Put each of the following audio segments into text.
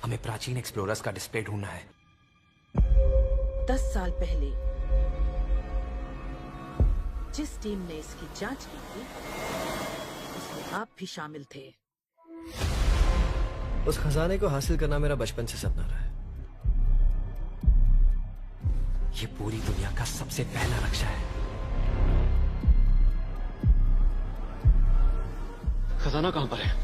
हमें प्राचीन एक्सप्लोरर्स का डिस्प्ले ढूंढना है। 10 साल पहले जिस टीम ने इसकी जांच की थी उसमें आप भी शामिल थे। उस खजाने को हासिल करना मेरा बचपन से सपना रहा है। ये पूरी दुनिया का सबसे पहला नक्शा है। खजाना कहां पर है?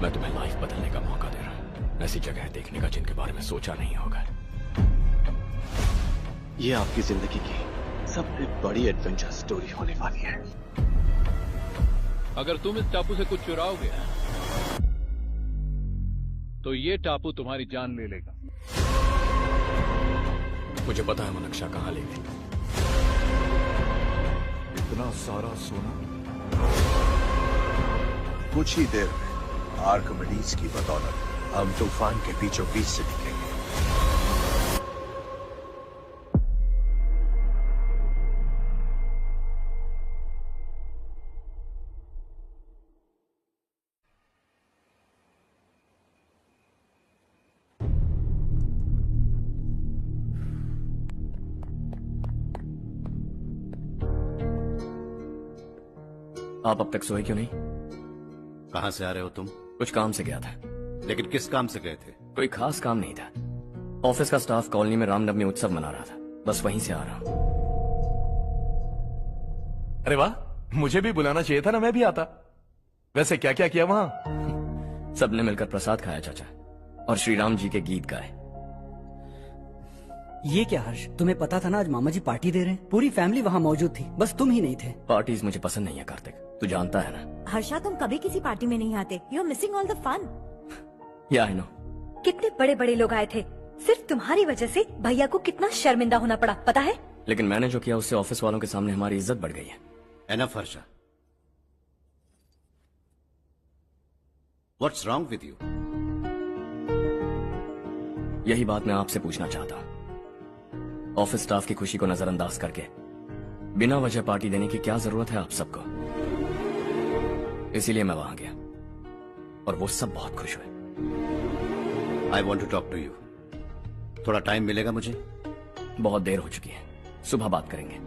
मैं तुम्हें लाइफ बदलने का मौका दे रहा हूं, ऐसी जगह देखने का जिनके बारे में सोचा नहीं होगा। ये आपकी जिंदगी की सबसे बड़ी एडवेंचर स्टोरी होने वाली है। अगर तुम इस टापू से कुछ चुराओगे तो ये टापू तुम्हारी जान ले लेगा। मुझे पता है वो नक्शा कहाँ ले गए। इतना सारा सोना कुछ ही देर में आर्किमिडीज की बदौलत हम तूफान के बीचों बीच से निकलेंगे। आप अब तक सोए क्यों नहीं? कहां से आ रहे हो तुम? कुछ काम से गया था। लेकिन किस काम से गए थे? कोई खास काम नहीं था। ऑफिस का स्टाफ कॉलोनी में रामनवमी उत्सव मना रहा था, बस वहीं से आ रहा हूं। अरे वाह, मुझे भी बुलाना चाहिए था ना, मैं भी आता। वैसे क्या क्या किया वहां? सबने मिलकर प्रसाद खाया चाचा, और श्री राम जी के गीत गाए। ये क्या हर्ष, तुम्हें पता था ना आज मामा जी पार्टी दे रहे हैं? पूरी फैमिली वहाँ मौजूद थी, बस तुम ही नहीं थे। पार्टीज मुझे पसंद नहीं है कार्तिक, तू जानता है ना। हर्षा, तुम कभी किसी पार्टी में नहीं आते। You are missing all the fun. Yeah I no. कितने बड़े बड़े लोग आए थे, सिर्फ तुम्हारी वजह से भैया को कितना शर्मिंदा होना पड़ा, पता है? लेकिन मैंने जो किया उससे ऑफिस वालों के सामने हमारी इज्जत बढ़ गई है। Enough Harsha, what's wrong with you? यही बात मैं आपसे पूछना चाहता हूँ। ऑफिस स्टाफ की खुशी को नजरअंदाज करके बिना वजह पार्टी देने की क्या जरूरत है आप सबको? इसीलिए मैं वहां गया और वो सब बहुत खुश हुए। I want to talk to you. थोड़ा टाइम मिलेगा मुझे? बहुत देर हो चुकी है, सुबह बात करेंगे।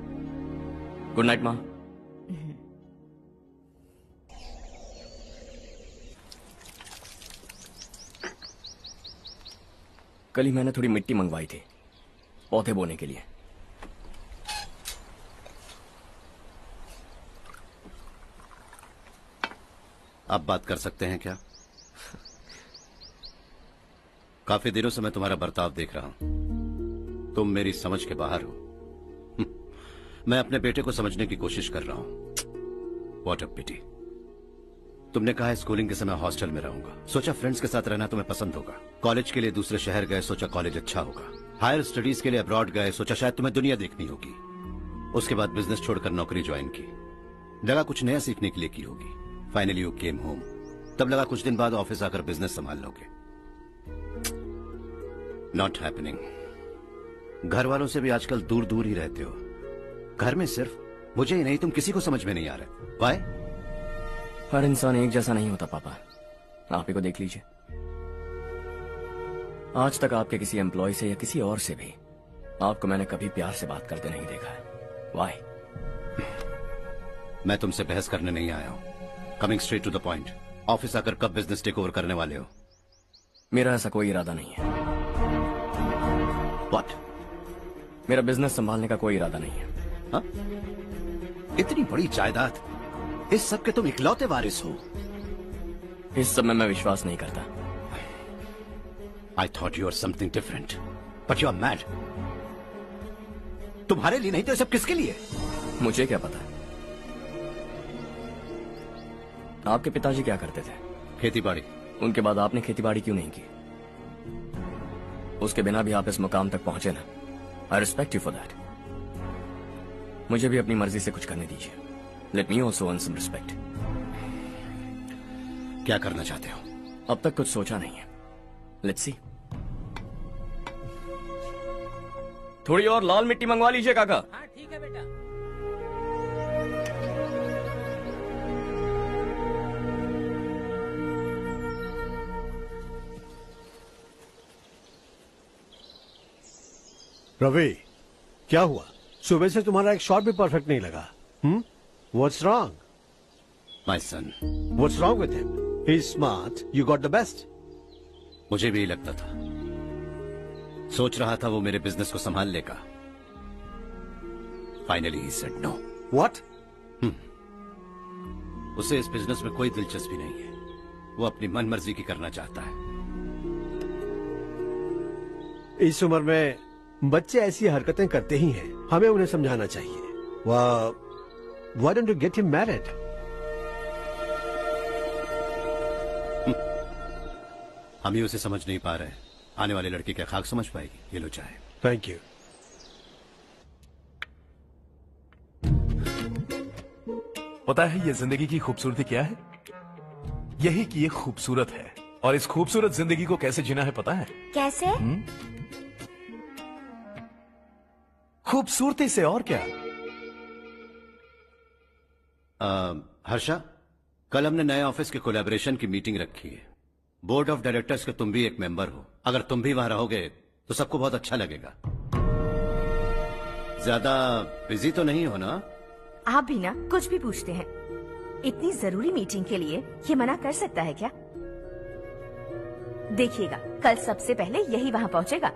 गुड नाइट माँ। कल ही मैंने थोड़ी मिट्टी मंगवाई थी पौधे बोने के लिए। आप बात कर सकते हैं क्या? काफी दिनों से मैं तुम्हारा बर्ताव देख रहा हूं। तुम मेरी समझ के बाहर हो। मैं अपने बेटे को समझने की कोशिश कर रहा हूं। व्हाट अ पिटी। तुमने कहा स्कूलिंग के समय हॉस्टल में रहूंगा, सोचा फ्रेंड्स के साथ रहना तुम्हें पसंद होगा। कॉलेज के लिए दूसरे शहर गए, सोचा कॉलेज अच्छा होगा। हायर स्टडीज के लिए अब्रॉड गए, सोचा शायद तुम्हें दुनिया देखनी होगी। उसके बाद बिजनेस छोड़कर नौकरी ज्वाइन की, लगा कुछ नया सीखने के लिए की होगी। फाइनली यू केम होम, तब लगा कुछ दिन बाद ऑफिस आकर बिजनेस संभाल लोगे। Not happening. घर वालों से भी आजकल दूर दूर ही रहते हो। घर में सिर्फ मुझे ही नहीं, तुम किसी को समझ में नहीं आ रहे। वाई? हर इंसान एक जैसा नहीं होता पापा, आप ही को देख लीजिए। आज तक आपके किसी एम्प्लॉय से या किसी और से भी आपको मैंने कभी प्यार से बात करते नहीं देखा है। वाई? मैं तुमसे बहस करने नहीं आया हूं। Coming straight to the point, office आकर कब बिजनेस टेक ओवर करने वाले हो? मेरा ऐसा कोई इरादा नहीं है। व्हाट? मेरा बिजनेस संभालने का कोई इरादा नहीं है। हा? इतनी बड़ी जायदाद, इस सब के तुम इकलौते वारिस हो। इस सब में मैं विश्वास नहीं करता। I thought you were something different, but you are mad. तुम्हारे लिए नहीं तो सब किसके लिए? मुझे क्या पता। आपके पिताजी क्या करते थे? खेतीबाड़ी। उनके बाद आपने खेतीबाड़ी क्यों नहीं की? उसके बिना भी आप इस मुकाम तक पहुंचे ना। I respect you for that. मुझे भी अपनी मर्जी से कुछ करने दीजिए। Let me also earn some respect. क्या करना चाहते हो? अब तक कुछ सोचा नहीं है। Let's see. थोड़ी और लाल मिट्टी मंगवा लीजिए काका। हाँ ठीक है बेटा। रवि, क्या हुआ? सुबह से तुम्हारा एक शॉट भी परफेक्ट नहीं लगा। What's wrong? My son. What's wrong with him? He's smart. You got the best. मुझे भी लगता था, सोच रहा था वो मेरे बिजनेस को संभाल लेगा। Finally he said no. What? उसे इस बिजनेस में कोई दिलचस्पी नहीं है। वो अपनी मनमर्जी की करना चाहता है। इस उम्र में बच्चे ऐसी हरकतें करते ही हैं। हमें उन्हें समझाना चाहिए। Why don't you get him married? हम ही उसे समझ नहीं पा रहे। आने वाली लड़की क्या खाक समझ पाएगी? ये लो चाहे। Thank you. पता है ये जिंदगी की खूबसूरती क्या है? यही कि ये खूबसूरत है, और इस खूबसूरत जिंदगी को कैसे जीना है पता है? कैसे? खूबसूरती से, और क्या। हर्षा, कल हमने नए ऑफिस के कोलैबोरेशन की मीटिंग रखी है। बोर्ड ऑफ डायरेक्टर्स के तुम भी एक मेंबर हो। अगर तुम भी वहां रहोगे तो सबको बहुत अच्छा लगेगा। ज्यादा बिजी तो नहीं हो ना? आप भी ना कुछ भी पूछते हैं। इतनी जरूरी मीटिंग के लिए ये मना कर सकता है क्या? देखिएगा, कल सबसे पहले यही वहां पहुंचेगा।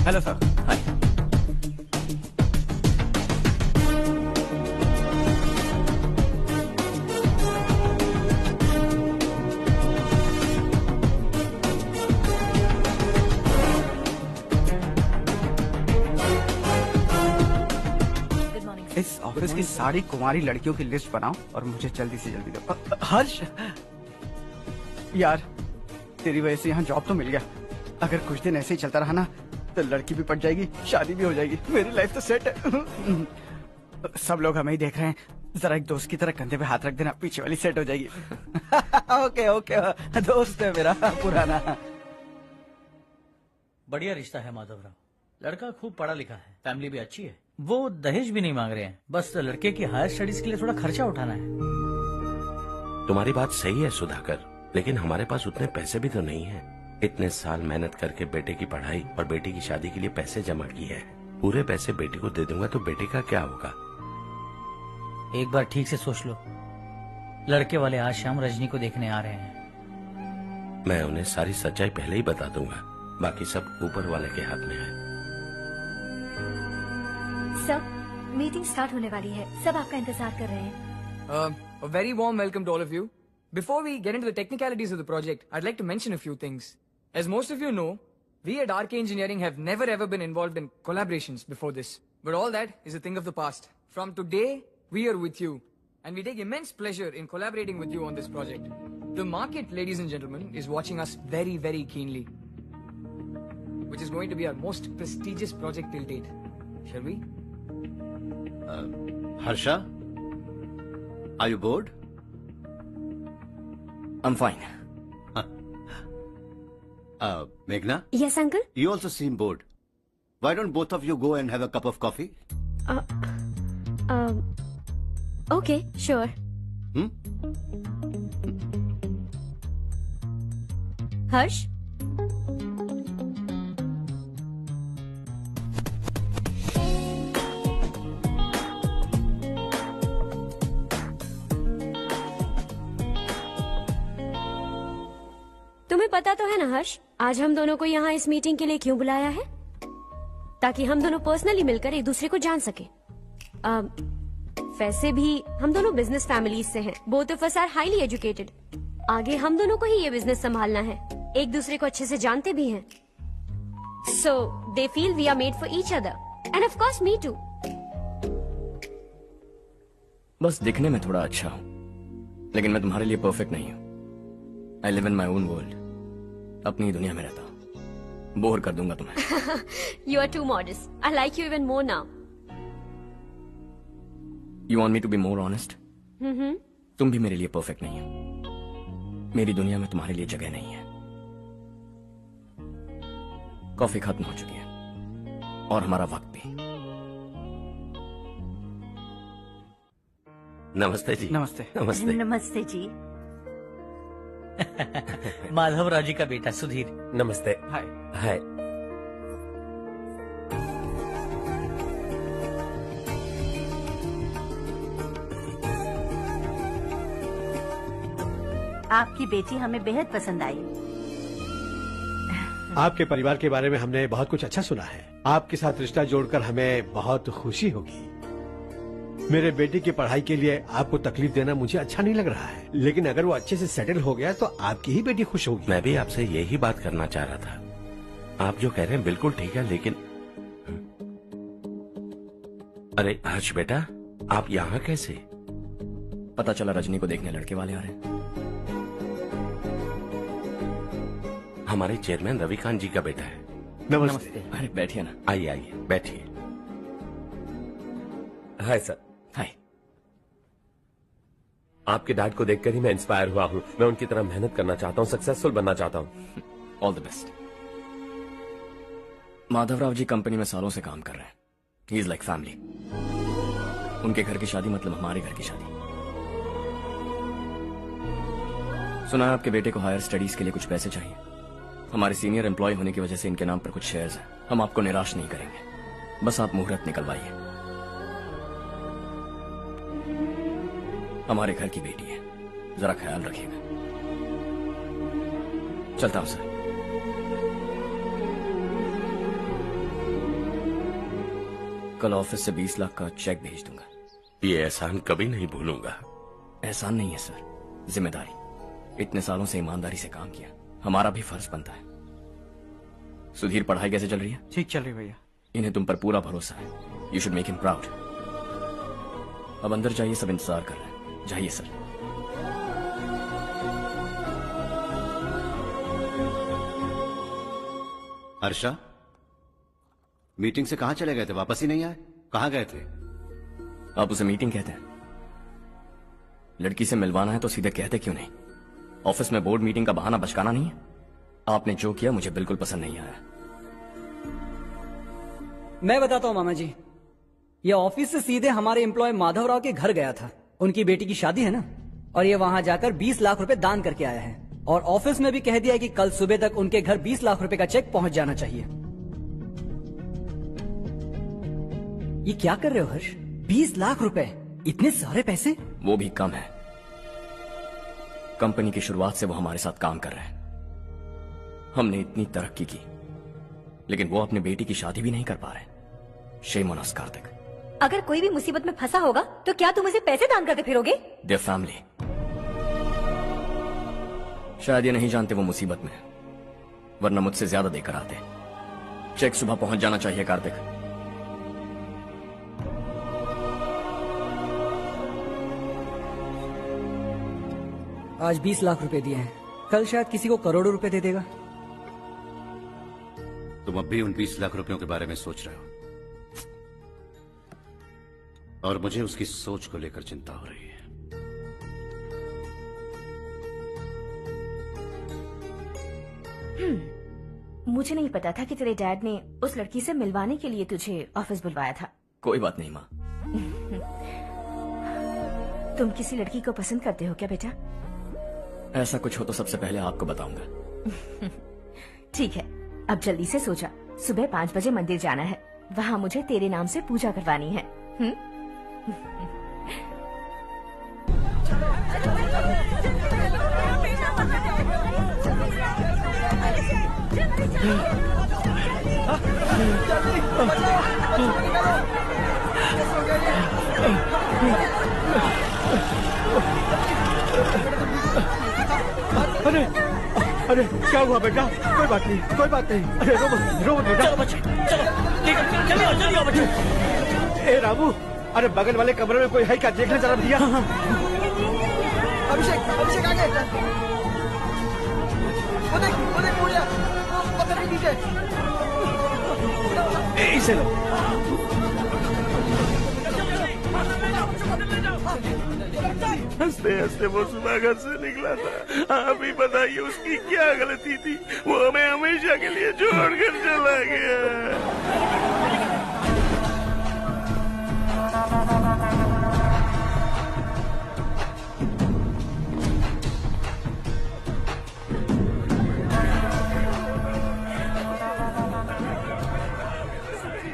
Hello sir. हाय। इस ऑफिस की सारी कुंवारी लड़कियों की लिस्ट बनाओ और मुझे जल्दी से जल्दी दो। हर्ष, यार तेरी वजह से यहाँ जॉब तो मिल गया। अगर कुछ दिन ऐसे ही चलता रहा ना तो लड़की भी पट जाएगी, शादी भी हो जाएगी, मेरी लाइफ तो सेट है। सब लोग हमें ही देख रहे हैं, जरा एक दोस्त की तरह कंधे पे हाथ रख देना, पीछे वाली सेट हो जाएगी। ओके ओके, दोस्त है मेरा पुराना। बढ़िया रिश्ता है माधवराव। लड़का खूब पढ़ा लिखा है, फैमिली भी अच्छी है। वो दहेज भी नहीं मांग रहे हैं, बस लड़के की हायर स्टडीज के लिए थोड़ा खर्चा उठाना है। तुम्हारी बात सही है सुधाकर, लेकिन हमारे पास उतने पैसे भी तो नहीं है। इतने साल मेहनत करके बेटे की पढ़ाई और बेटी की शादी के लिए पैसे जमा किए हैं। पूरे पैसे बेटी को दे दूंगा तो बेटे का क्या होगा? एक बार ठीक से सोच लो। लड़के वाले आज शाम रजनी को देखने आ रहे हैं। मैं उन्हें सारी सच्चाई पहले ही बता दूंगा, बाकी सब ऊपर वाले के हाथ में है। सर, मीटिंग स्टार्ट होने वाली है, सब आपका इंतजार कर रहे हैं। A very warm welcome to all of you. Before we get into the technicalities of the project, I'd like to mention a few things. As most of you know, we at RK Engineering have never ever been involved in collaborations before this. But all that is a thing of the past. From today, we are with you. And we take immense pleasure in collaborating with you on this project. The market, ladies and gentlemen, is watching us very, very keenly. Which is going to be our most prestigious project till date. Shall we? Harsha, are you bored? I'm fine. Meghna? Yes, uncle? You also seem bored. Why don't both of you go and have a cup of coffee? Okay, sure. Harsh? तुम्हें पता तो है ना हर्ष, आज हम दोनों को यहाँ इस मीटिंग के लिए क्यों बुलाया है? ताकि हम दोनों पर्सनली मिलकर एक दूसरे को जान सके। वैसे भी हम दोनों बिजनेस फैमिलीज से हैं। Both of us are highly educated. आगे हम दोनों को ही ये बिजनेस संभालना है। एक दूसरे को अच्छे से जानते भी हैं। So they feel we are made for each other and of course me too. बस दिखने में थोड़ा अच्छा हूँ, लेकिन मैं तुम्हारे लिए परफेक्ट नहीं हूँ। I live in my own world, अपनी दुनिया में रहता हूँ। बोर कर दूंगा तुम्हें। You are too modest. I like you even more now. You want me to be more honest? तुम भी मेरे लिए परफेक्ट नहीं हो। मेरी दुनिया में तुम्हारे लिए जगह नहीं है। कॉफी खत्म हो चुकी है और हमारा वक्त भी। नमस्ते जी। नमस्ते। नमस्ते। नमस्ते जी। माधवराव जी का बेटा सुधीर। नमस्ते। हाय। हाय। आपकी बेटी हमें बेहद पसंद आई। आपके परिवार के बारे में हमने बहुत कुछ अच्छा सुना है। आपके साथ रिश्ता जोड़कर हमें बहुत खुशी होगी। मेरे बेटे की पढ़ाई के लिए आपको तकलीफ देना मुझे अच्छा नहीं लग रहा है, लेकिन अगर वो अच्छे से सेटल हो गया तो आपकी ही बेटी खुश होगी। मैं भी आपसे यही बात करना चाह रहा था। आप जो कह रहे हैं बिल्कुल ठीक है, लेकिन अरे हर्ष बेटा, आप यहाँ कैसे? पता चला रजनी को देखने लड़के वाले आ रहे हैं। हमारे चेयरमैन रविकांत जी का बेटा है। नमस्ते। अरे बैठिए ना। आइए आइए बैठिए। Hi sir. हाय। आपके डैड को देखकर ही मैं इंस्पायर हुआ हूँ। मैं उनकी तरह मेहनत करना चाहता हूँ, सक्सेसफुल बनना चाहता हूँ। All the best. Madhavrao ji company में सालों से काम कर रहे हैं। He is like family. उनके घर की शादी मतलब हमारे घर की शादी। सुना है आपके बेटे को हायर स्टडीज के लिए कुछ पैसे चाहिए। हमारे सीनियर एम्प्लॉय होने की वजह से इनके नाम पर कुछ शेयर्स हैं। हम आपको निराश नहीं करेंगे, बस आप मुहूर्त निकलवाइए। हमारे घर की बेटी है, जरा ख्याल रखिएगा। चलता हूं सर। कल ऑफिस से 20 लाख का चेक भेज दूंगा। ये एहसान कभी नहीं भूलूंगा। एहसान नहीं है सर, जिम्मेदारी। इतने सालों से ईमानदारी से काम किया, हमारा भी फर्ज बनता है। सुधीर, पढ़ाई कैसे चल रही है? ठीक चल रही भैया। इन्हें तुम पर पूरा भरोसा है। You should make him proud. अब अंदर जाइए, सब इंतजार कर रहे हैं। जाइए सर। हर्षा, मीटिंग से कहाँ चले गए थे? वापस ही नहीं आए? कहाँ गए थे? आप उसे मीटिंग कहते हैं? लड़की से मिलवाना है तो सीधे कहते क्यों नहीं? ऑफिस में बोर्ड मीटिंग का बहाना बचकाना नहीं है। आपने जो किया मुझे बिल्कुल पसंद नहीं आया। मैं बताता हूँ मामा जी, ये ऑफिस से सीधे हमारे एम्प्लॉय माधवराव के घर गया था। उनकी बेटी की शादी है ना, और ये वहां जाकर 20 लाख रुपए दान करके आया है। और ऑफिस में भी कह दिया कि कल सुबह तक उनके घर 20 लाख रुपए का चेक पहुंच जाना चाहिए। ये क्या कर रहे हो हर्ष? 20 लाख रुपए, इतने सारे पैसे? वो भी कम है। कंपनी की शुरुआत से वो हमारे साथ काम कर रहे हैं। हमने इतनी तरक्की की, लेकिन वो अपने बेटी की शादी भी नहीं कर पा रहे। Shame on us Kartik. अगर कोई भी मुसीबत में फंसा होगा तो क्या तुम उसे पैसे दान करते फिरोगे? Their family. शायद ये नहीं जानते वो मुसीबत में है, वरना मुझसे ज्यादा देकर आते। चेक सुबह पहुंच जाना चाहिए कार्तिक। आज 20 लाख रुपए दिए हैं, कल शायद किसी को करोड़ों रुपए दे देगा। तुम अब भी उन 20 लाख रुपयों के बारे में सोच रहे हो, और मुझे उसकी सोच को लेकर चिंता हो रही है। मुझे नहीं पता था कि तेरे डैड ने उस लड़की से मिलवाने के लिए तुझे ऑफिस बुलवाया था। कोई बात नहीं माँ। तुम किसी लड़की को पसंद करते हो क्या बेटा? ऐसा कुछ हो तो सबसे पहले आपको बताऊंगा। ठीक है, अब जल्दी से सो जा। सुबह 5 बजे मंदिर जाना है, वहाँ मुझे तेरे नाम से पूजा करवानी है। अरे अरे क्या हुआ बेटा? कोई बात नहीं, कोई बात नहीं। अरे रो बेटा। चलो बच्चे, चलो जल्दी आओ बच्चे। ए रामू, अरे बगल वाले कमरे में कोई है क्या? देखना जरा भैया। अभिषेक, अभिषेक आगे। वो देख मुड़िया, वो पत्थर के नीचे। इसे लो। हंसते हंसते वो सुबह घर से निकला था। आप ही बताइए उसकी क्या गलती थी, वो हमें हमेशा के लिए छोड़कर चला गया।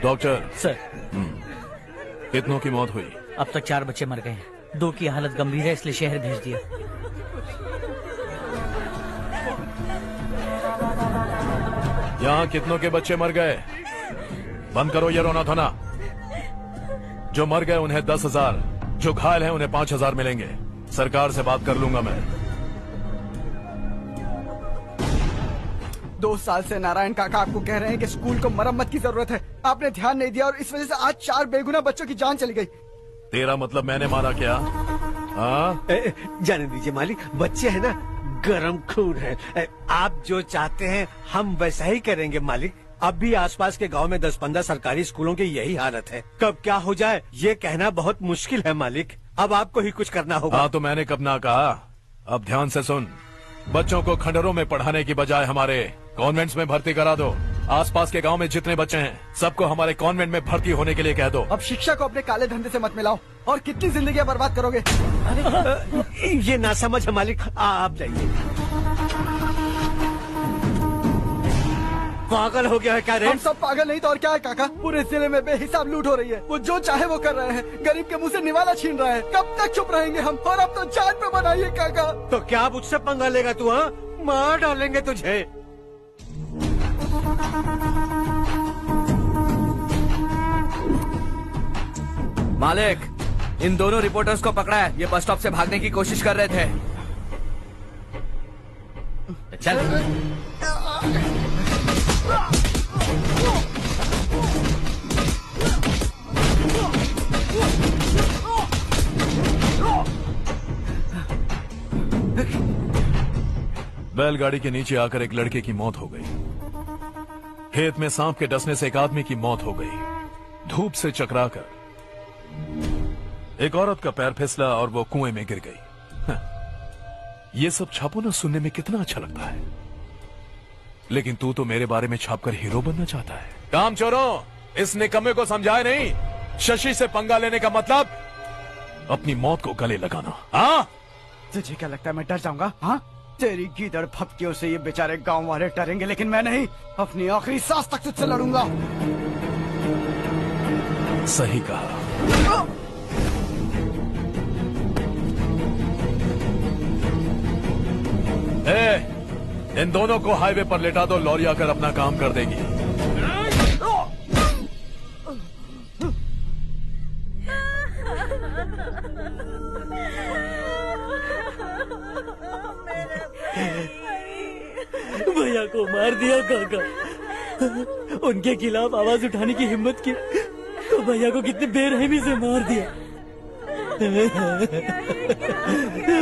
डॉक्टर सर, कितनों की मौत हुई? अब तक 4 बच्चे मर गए हैं, 2 की हालत गंभीर है, इसलिए शहर भेज दिया। यहाँ कितनों के बच्चे मर गए? बंद करो ये रोना धोना। जो मर गए उन्हें 10,000, जो घायल हैं उन्हें 5,000 मिलेंगे। सरकार से बात कर लूंगा मैं। 2 साल से नारायण काका आपको कह रहे हैं कि स्कूल को मरम्मत की जरूरत है। आपने ध्यान नहीं दिया और इस वजह से आज 4 बेगुनाह बच्चों की जान चली गई। तेरा मतलब मैंने मारा क्या? हाँ? जाने दीजिए मालिक, बच्चे हैं ना, गरम खून है। आप जो चाहते हैं हम वैसा ही करेंगे मालिक। अब भी आसपास के गांव में 10-15 सरकारी स्कूलों की यही हालत है। कब क्या हो जाए ये कहना बहुत मुश्किल है मालिक। अब आपको ही कुछ करना होगा। हाँ तो मैंने कब ना कहा। अब ध्यान से सुन, बच्चों को खंडरों में पढ़ाने की बजाय हमारे कॉन्वेंट्स में भर्ती करा दो। आसपास के गांव में जितने बच्चे हैं सबको हमारे कॉन्वेंट में भर्ती होने के लिए कह दो। अब शिक्षा को अपने काले धंधे से मत मिलाओ। और कितनी जिंदगियां बर्बाद करोगे? ये ना समझ है मालिक, आप जाइए। पागल हो गया है क्या रे? हम सब पागल नहीं तो और क्या है काका। पूरे जिले में बेहिसाब लूट हो रही है। वो जो चाहे वो कर रहे हैं। गरीब के मुंह से निवाला छीन रहा है। कब तक चुप रहेंगे हम? और अब तो जान पे बनाइए काका। तो क्या मुझसे पंगा लेगा तू? हाँ, मार डालेंगे तुझे। मालिक, इन दोनों रिपोर्टर्स को पकड़ा है। ये बस स्टॉप से भागने की कोशिश कर रहे थे। चल। बैलगाड़ी के नीचे आकर एक लड़के की मौत हो गई। खेत में सांप के डसने से एक आदमी की मौत हो गई। धूप से चकराकर एक औरत का पैर फिसला और वो कुएं में गिर गई। ये सब छापो ना, सुनने में कितना अच्छा लगता है। लेकिन तू तो मेरे बारे में छापकर हीरो बनना चाहता है। काम चोरों, इस निकम्मे को समझाए नहीं। शशि से पंगा लेने का मतलब अपनी मौत को गले लगाना। हाँ, तुझे क्या लगता है मैं डर जाऊंगा? हाँ, तेरी गीदड़ फपकियों से ये बेचारे गांव वाले डरेंगे, लेकिन मैं नहीं। अपनी आखिरी सांस तक तुझसे लड़ूंगा। सही कहा। इन दोनों को हाईवे पर लेटा दो, लॉरी आकर अपना काम कर देगी। भैया को मार दिया काका। उनके खिलाफ आवाज उठाने की हिम्मत की तो भैया को कितने बेरहमी से मार दिया।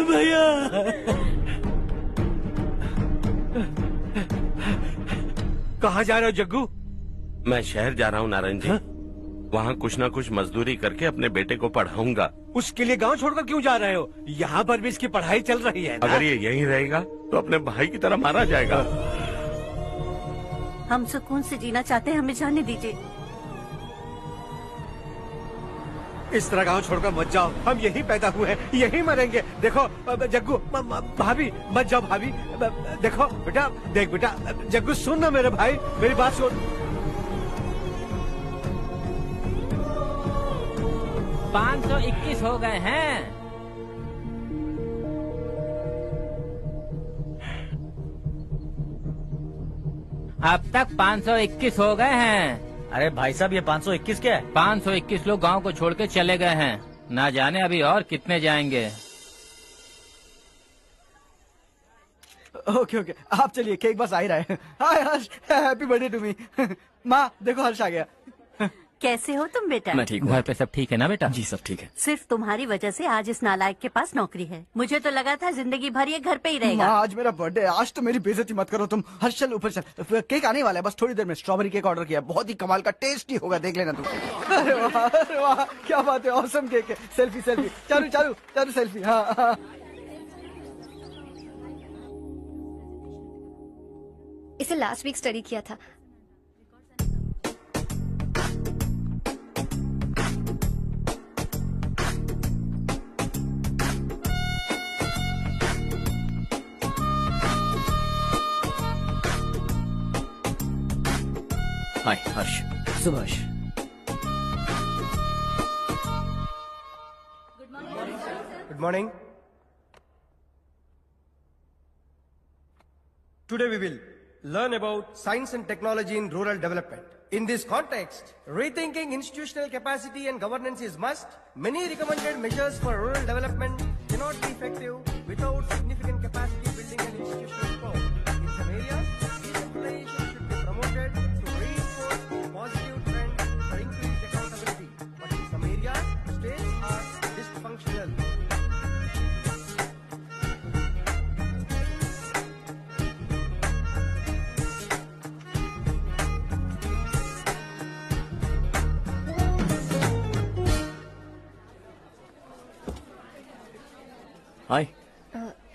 भैया कहाँ जा रहे हो जग्गू? मैं शहर जा रहा हूँ नारायण जी। वहाँ कुछ ना कुछ मजदूरी करके अपने बेटे को पढ़ाऊंगा। उसके लिए गांव छोड़कर क्यों जा रहे हो? यहाँ पर भी इसकी पढ़ाई चल रही है ना? अगर ये यहीं रहेगा तो अपने भाई की तरह मारा जाएगा। हम सुकून से जीना चाहते हैं, हमें जाने दीजिए। इस तरह गांव छोड़कर मत जाओ। हम यहीं पैदा हुए हैं, यहीं मरेंगे। देखो जग्गू, भाभी मत जाओ। भाभी देखो बेटा, देख बेटा, जग्गू सुन ना मेरे भाई, मेरी बात सुन। 521 हो गए हैं। अब तक 521 हो गए हैं। अरे भाई साहब, ये 521 क्या है? 521 लोग गांव को छोड़ के चले गए हैं। ना जाने अभी और कितने जाएंगे। ओके ओके, आप चलिए, केक बस आ ही रहा है। हाय हर्ष, हैप्पी बर्थडे टू मी। माँ देखो, हर्ष आ गया। कैसे हो तुम बेटा? मैं ठीक हूँ। घर पे सब ठीक है ना बेटा? जी सब ठीक है। सिर्फ तुम्हारी वजह से आज इस नालायक के पास नौकरी है। मुझे तो लगा था जिंदगी भर ये घर पे ही माँ, रहेगा। आज मेरा बर्थडे है, आज तो मेरी बेइज्जती मत करो तुम। हर्ष चल ऊपर चल, केक आने वाला है, बस थोड़ी देर में। स्ट्रॉबेरी केक ऑर्डर किया, बहुत ही कमाल का टेस्टी होगा, देख लेना तुम। अरे वाह क्या बात है, ऑसम केक है। Selfie selfie, Charu Charu Charu selfie. हाँ हाँ। इसे लास्ट वीक स्टडी किया था। हाय हर्ष। Subhash. Good morning. Today we will learn about science and technology in rural development. In this context, rethinking institutional capacity and governance is must. Many recommended measures for rural development cannot be effective without significant capacity building and institutional support. In some areas, decentralization should be promoted to reinforce positive trends for increased accountability. But in some areas, states are dysfunctional. Hi.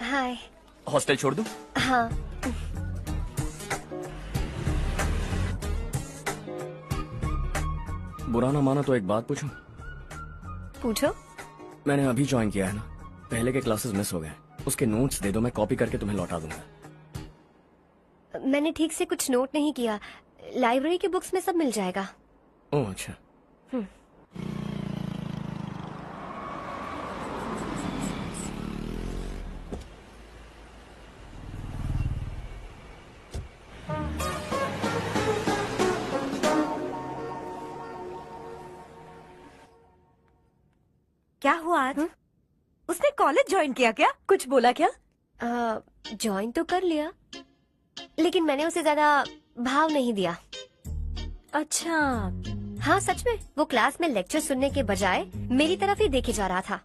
Hi. Hostel छोड़ दूं? हाँ। बुरा ना माना तो एक बात पूछूं? पूछो। मैंने अभी ज्वाइन किया है ना, पहले के क्लासेस मिस हो गए। उसके नोट्स दे दो, मैं कॉपी करके तुम्हें लौटा दूंगा। मैंने ठीक से कुछ नोट नहीं किया, लाइब्रेरी की बुक्स में सब मिल जाएगा। ओह अच्छा। क्या हुआ आज? उसने कॉलेज ज्वाइन किया क्या? कुछ बोला क्या? ज्वाइन तो कर लिया, लेकिन मैंने उसे ज्यादा भाव नहीं दिया। अच्छा। हाँ सच में, वो क्लास में लेक्चर सुनने के बजाय मेरी तरफ ही देखे जा रहा था।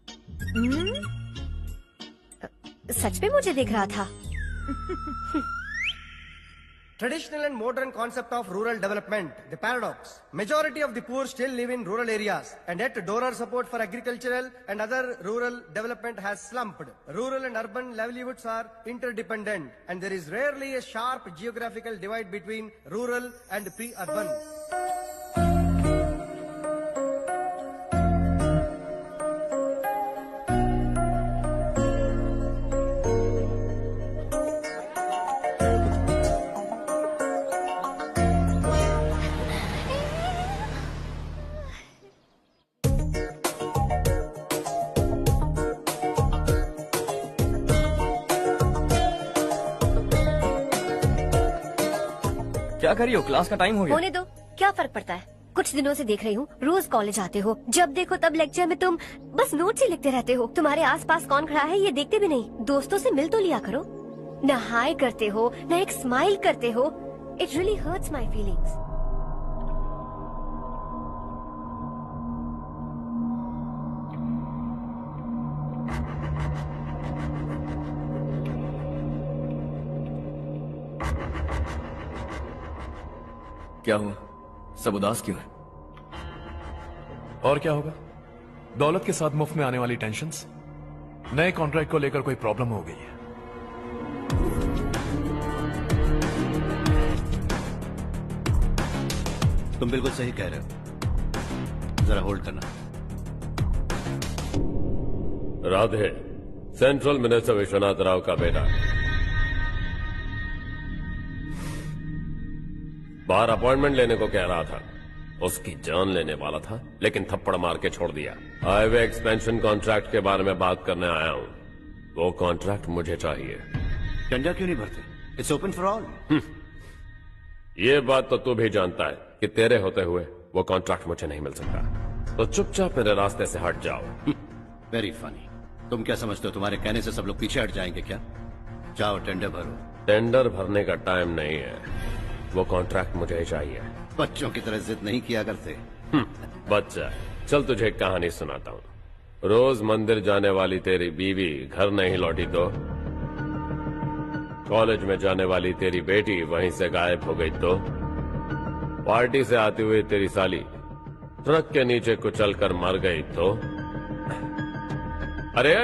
सच में मुझे देख रहा था। Traditional and modern concept of rural development, the paradox. Majority of the poor still live in rural areas, and yet donor support for agricultural and other rural development has slumped. Rural and urban livelihoods are interdependent, and there is rarely a sharp geographical divide between rural and pre-urban. क्या कर रही हो? Class का time हो गया। होने दो, क्या फर्क पड़ता है। कुछ दिनों से देख रही हूँ, रोज कॉलेज आते हो, जब देखो तब लेक्चर में तुम बस नोट्स ही लिखते रहते हो। तुम्हारे आसपास कौन खड़ा है ये देखते भी नहीं। दोस्तों से मिल तो लिया करो। न हाय करते हो, न एक स्माइल करते हो। It really hurts my feelings. क्या हुआ? सब उदास क्यों है? और क्या होगा? दौलत के साथ मुफ्त में आने वाली टेंशन्स। नए कॉन्ट्रैक्ट को लेकर कोई प्रॉब्लम हो गई है। तुम बिल्कुल सही कह रहे हो, जरा होल्ड करना। राधे सेंट्रल मिनिस्टर विश्वनाथ राव का बेटा बाहर अपॉइंटमेंट लेने को कह रहा था। उसकी जान लेने वाला था, लेकिन थप्पड़ मार के छोड़ दिया। हाईवे एक्सपेंशन कॉन्ट्रैक्ट के बारे में बात करने आया हूं। वो कॉन्ट्रैक्ट मुझे चाहिए। टेंडर क्यों नहीं भरते? It's open for all. ये बात तो तू भी जानता है कि तेरे होते हुए वो कॉन्ट्रैक्ट मुझे नहीं मिल सकता। तो चुपचाप मेरे रास्ते से हट जाओ। Very funny. तुम क्या समझते हो तुम्हारे कहने से सब लोग पीछे हट जाएंगे क्या? जाओ टेंडर भरो। टेंडर भरने का टाइम नहीं है, वो कॉन्ट्रैक्ट मुझे चाहिए। बच्चों की तरह जिद नहीं किया करते। बच्चा, चल तुझे एक कहानी सुनाता हूँ। रोज मंदिर जाने वाली तेरी बीवी घर नहीं लौटी तो, कॉलेज में जाने वाली तेरी बेटी वहीं से गायब हो गई तो, पार्टी से आती हुई तेरी साली ट्रक के नीचे कुचलकर मर गई तो, अरे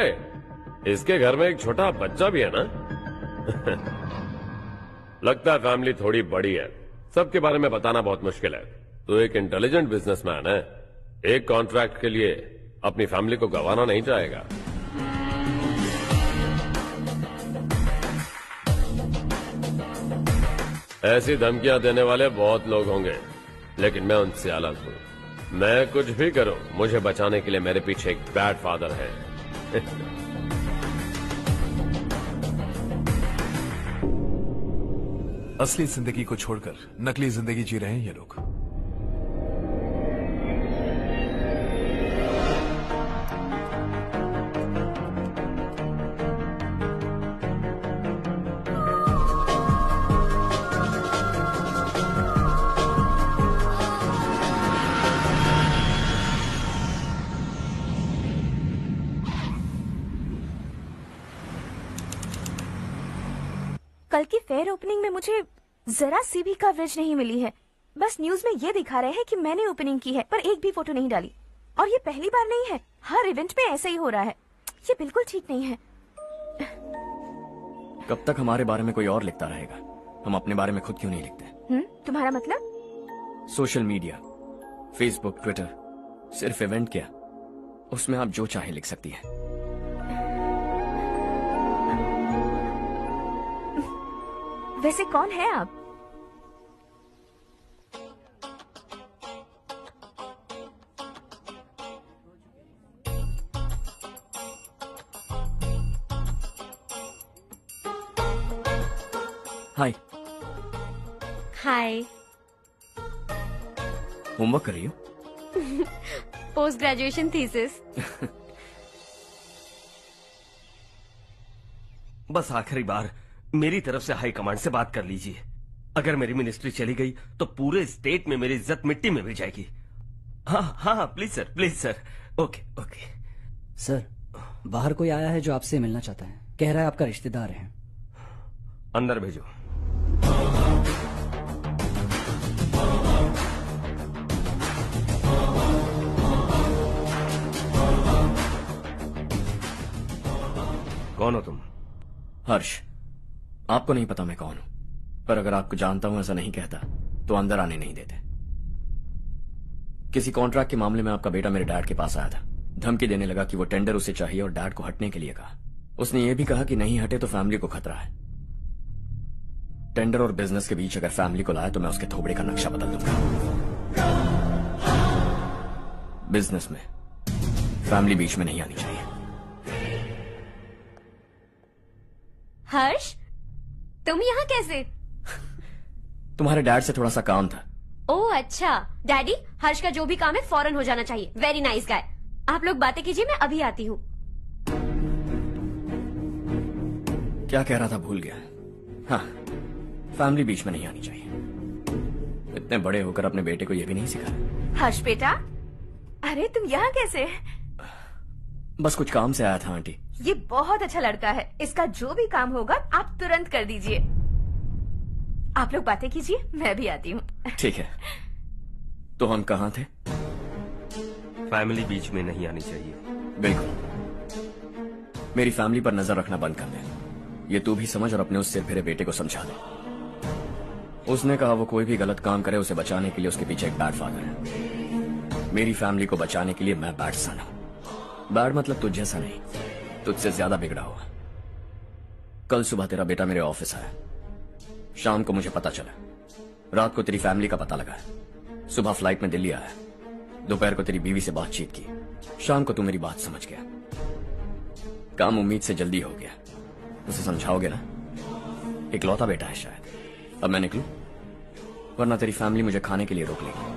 इसके घर में एक छोटा बच्चा भी है ना। लगता है फैमिली थोड़ी बड़ी है, सबके बारे में बताना बहुत मुश्किल है। तो एक इंटेलिजेंट बिजनेसमैन है, एक कॉन्ट्रैक्ट के लिए अपनी फैमिली को गंवाना नहीं चाहेगा। ऐसी धमकियां देने वाले बहुत लोग होंगे, लेकिन मैं उनसे अलग हूं। मैं कुछ भी करूं, मुझे बचाने के लिए मेरे पीछे एक बैड फादर है। असली जिंदगी को छोड़कर नकली जिंदगी जी रहे हैं ये लोग। कल की फेयर ओपनिंग में मुझे जरा सी भी कवरेज नहीं मिली है। बस न्यूज में ये दिखा रहे हैं कि मैंने ओपनिंग की है, पर एक भी फोटो नहीं डाली। और ये पहली बार नहीं है, हर इवेंट में ऐसा ही हो रहा है। ये बिल्कुल ठीक नहीं है। कब तक हमारे बारे में कोई और लिखता रहेगा? हम अपने बारे में खुद क्यों नहीं लिखते? तुम्हारा मतलब? सोशल मीडिया, फेसबुक, ट्विटर, सिर्फ इवेंट क्या, उसमें आप जो चाहे लिख सकती हैं। वैसे कौन है आप? हाय। हाय। होमवर्क कर रही हो? Post graduation thesis. बस आखिरी बार मेरी तरफ से हाई कमांड से बात कर लीजिए। अगर मेरी मिनिस्ट्री चली गई तो पूरे स्टेट में मेरी इज्जत मिट्टी में मिल जाएगी। हाँ हाँ please sir, please sir. Okay okay sir, बाहर कोई आया है जो आपसे मिलना चाहता है। कह रहा है आपका रिश्तेदार है। अंदर भेजो। कौन हो तुम? हर्ष। आपको नहीं पता मैं कौन हूं, पर अगर आपको जानता हूं ऐसा नहीं कहता तो अंदर आने नहीं देते। किसी कॉन्ट्रैक्ट के मामले में आपका बेटा मेरे डैड के पास आया था, धमकी देने लगा कि वो टेंडर उसे चाहिए और डैड को हटने के लिए कहा। उसने ये भी कहा कि नहीं हटे तो फैमिली को खतरा है। टेंडर और बिजनेस के बीच अगर फैमिली को लाया तो मैं उसके थोबड़े का नक्शा बदल दूंगा। बिजनेस में फैमिली बीच में नहीं आनी चाहिए। हर्ष, तुम यहाँ कैसे? तुम्हारे डैड से थोड़ा सा काम था। ओह अच्छा। डैडी, हर्ष का जो भी काम है फौरन हो जाना चाहिए। Very nice guy. आप लोग बातें कीजिए, मैं अभी आती हूँ। क्या कह रहा था भूल गया। हाँ, फैमिली बीच में नहीं आनी चाहिए। इतने बड़े होकर अपने बेटे को यह भी नहीं सिखाया। हर्ष बेटा, अरे तुम यहाँ कैसे? बस कुछ काम से आया था आंटी। ये बहुत अच्छा लड़का है। इसका जो भी काम होगा आप तुरंत कर दीजिए। आप लोग बातें कीजिए, मैं भी आती हूँ। ठीक है। तो हम कहाँ थे? फैमिली बीच में नहीं आनी चाहिए। बिल्कुल। मेरी फैमिली पर नजर रखना बंद कर दे। ये तू भी समझ और अपने उस सिर फिरे बेटे को समझा दे। उसने कहा वो कोई भी गलत काम करे उसे बचाने के लिए उसके पीछे एक बैड फादर है। मेरी फैमिली को बचाने के लिए मैं बैड सन हूं। बैड मतलब तुझ जैसा नहीं, तुझसे ज्यादा बिगड़ा हुआ। कल सुबह तेरा बेटा मेरे ऑफिस आया। शाम को मुझे पता चला। रात को तेरी फैमिली का पता लगा। सुबह फ्लाइट में दिल्ली आया। दोपहर को तेरी बीवी से बातचीत की। शाम को तू मेरी बात समझ गया। काम उम्मीद से जल्दी हो गया। उसे समझाओगे ना? इकलौता बेटा है शायद। अब मैं निकलूं, वरना तेरी फैमिली मुझे खाने के लिए रोक लेगी।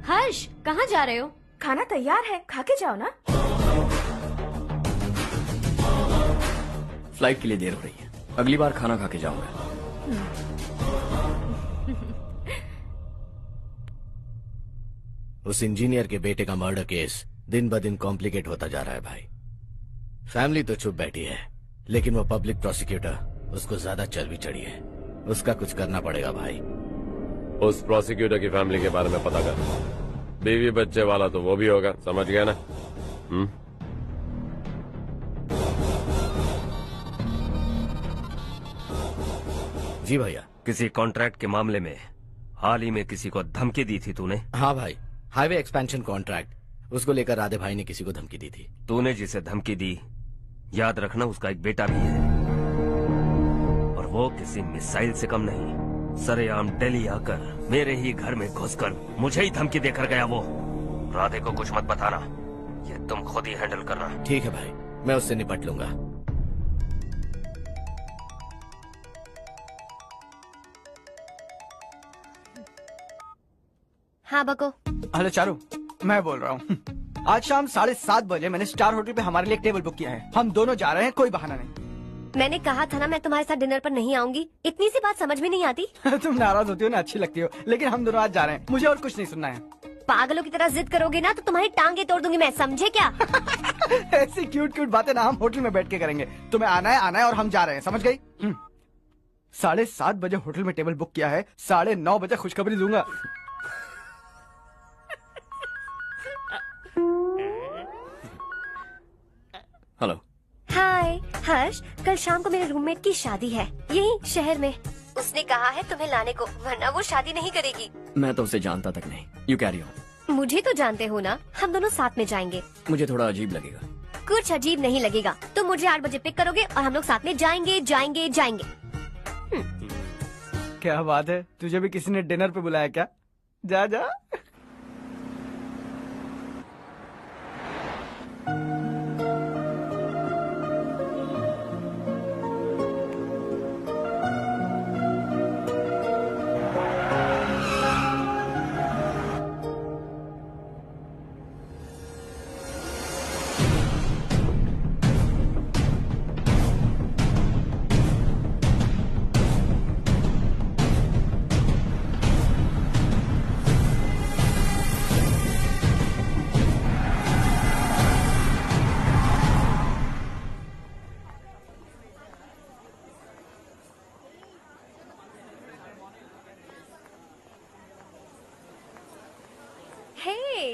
हर्ष, कहाँ जा रहे हो? खाना तैयार है, खा के जाओ ना। फ्लाइट के लिए देर हो रही है। अगली बार खाना खा के जाऊंगा। उस इंजीनियर के बेटे का मर्डर केस दिन ब दिन कॉम्प्लिकेट होता जा रहा है भाई। फैमिली तो चुप बैठी है, लेकिन वो पब्लिक प्रोसिक्यूटर उसको ज्यादा चर्बी चढ़ी है। उसका कुछ करना पड़ेगा भाई। उस प्रोसिक्यूटर की फैमिली के बारे में पता कर। बीवी बच्चे वाला तो वो भी होगा, समझ गया ना? जी भैया। किसी कॉन्ट्रैक्ट के मामले में हाल ही में किसी को धमकी दी थी तूने? हाँ भाई, हाईवे एक्सपेंशन कॉन्ट्रैक्ट, उसको लेकर राधे भाई ने किसी को धमकी दी थी। तूने जिसे धमकी दी, याद रखना उसका एक बेटा भी है, और वो किसी मिसाइल से कम नहीं। सरेआम दिल्ली आकर मेरे ही घर में घुसकर मुझे ही धमकी देकर गया वो। राधे को कुछ मत बताना, ये तुम खुद ही हैंडल करना। ठीक है भाई, मैं उससे निपट लूंगा। हाँ बको। हेलो चारू, मैं बोल रहा हूँ। आज शाम 7:30 बजे मैंने स्टार होटल पे हमारे लिए एक टेबल बुक किया है। हम दोनों जा रहे हैं, कोई बहाना नहीं। मैंने कहा था ना मैं तुम्हारे साथ डिनर पर नहीं आऊंगी। इतनी सी बात समझ में नहीं आती? तुम नाराज होती हो ना, अच्छी लगती हो, लेकिन हम दोनों आज जा रहे हैं। मुझे और कुछ नहीं सुनना है। पागलों की तरह जिद करोगे ना तो तुम्हारी टांगे तोड़ दूंगी मैं, समझे क्या? ऐसी क्यूट क्यूट बातें ना हम होटल में बैठ के करेंगे। तुम्हें आना है और हम जा रहे हैं, समझ गई? 7:30 बजे होटल में टेबल बुक किया है, 9:30 बजे खुशखबरी दूंगा। हेलो। हाय हर्ष, कल शाम को मेरे रूममेट की शादी है यही शहर में। उसने कहा है तुम्हें लाने को, वरना वो शादी नहीं करेगी। मैं तो उसे जानता तक नहीं। You carry on. मुझे तो जानते हो ना, हम दोनों साथ में जाएंगे। मुझे थोड़ा अजीब लगेगा। कुछ अजीब नहीं लगेगा। तुम मुझे 8 बजे पिक करोगे और हम लोग साथ में जाएंगे जाएंगे जाएंगे। क्या बात है, तुझे भी किसी ने डिनर पे बुलाया क्या? जा जा।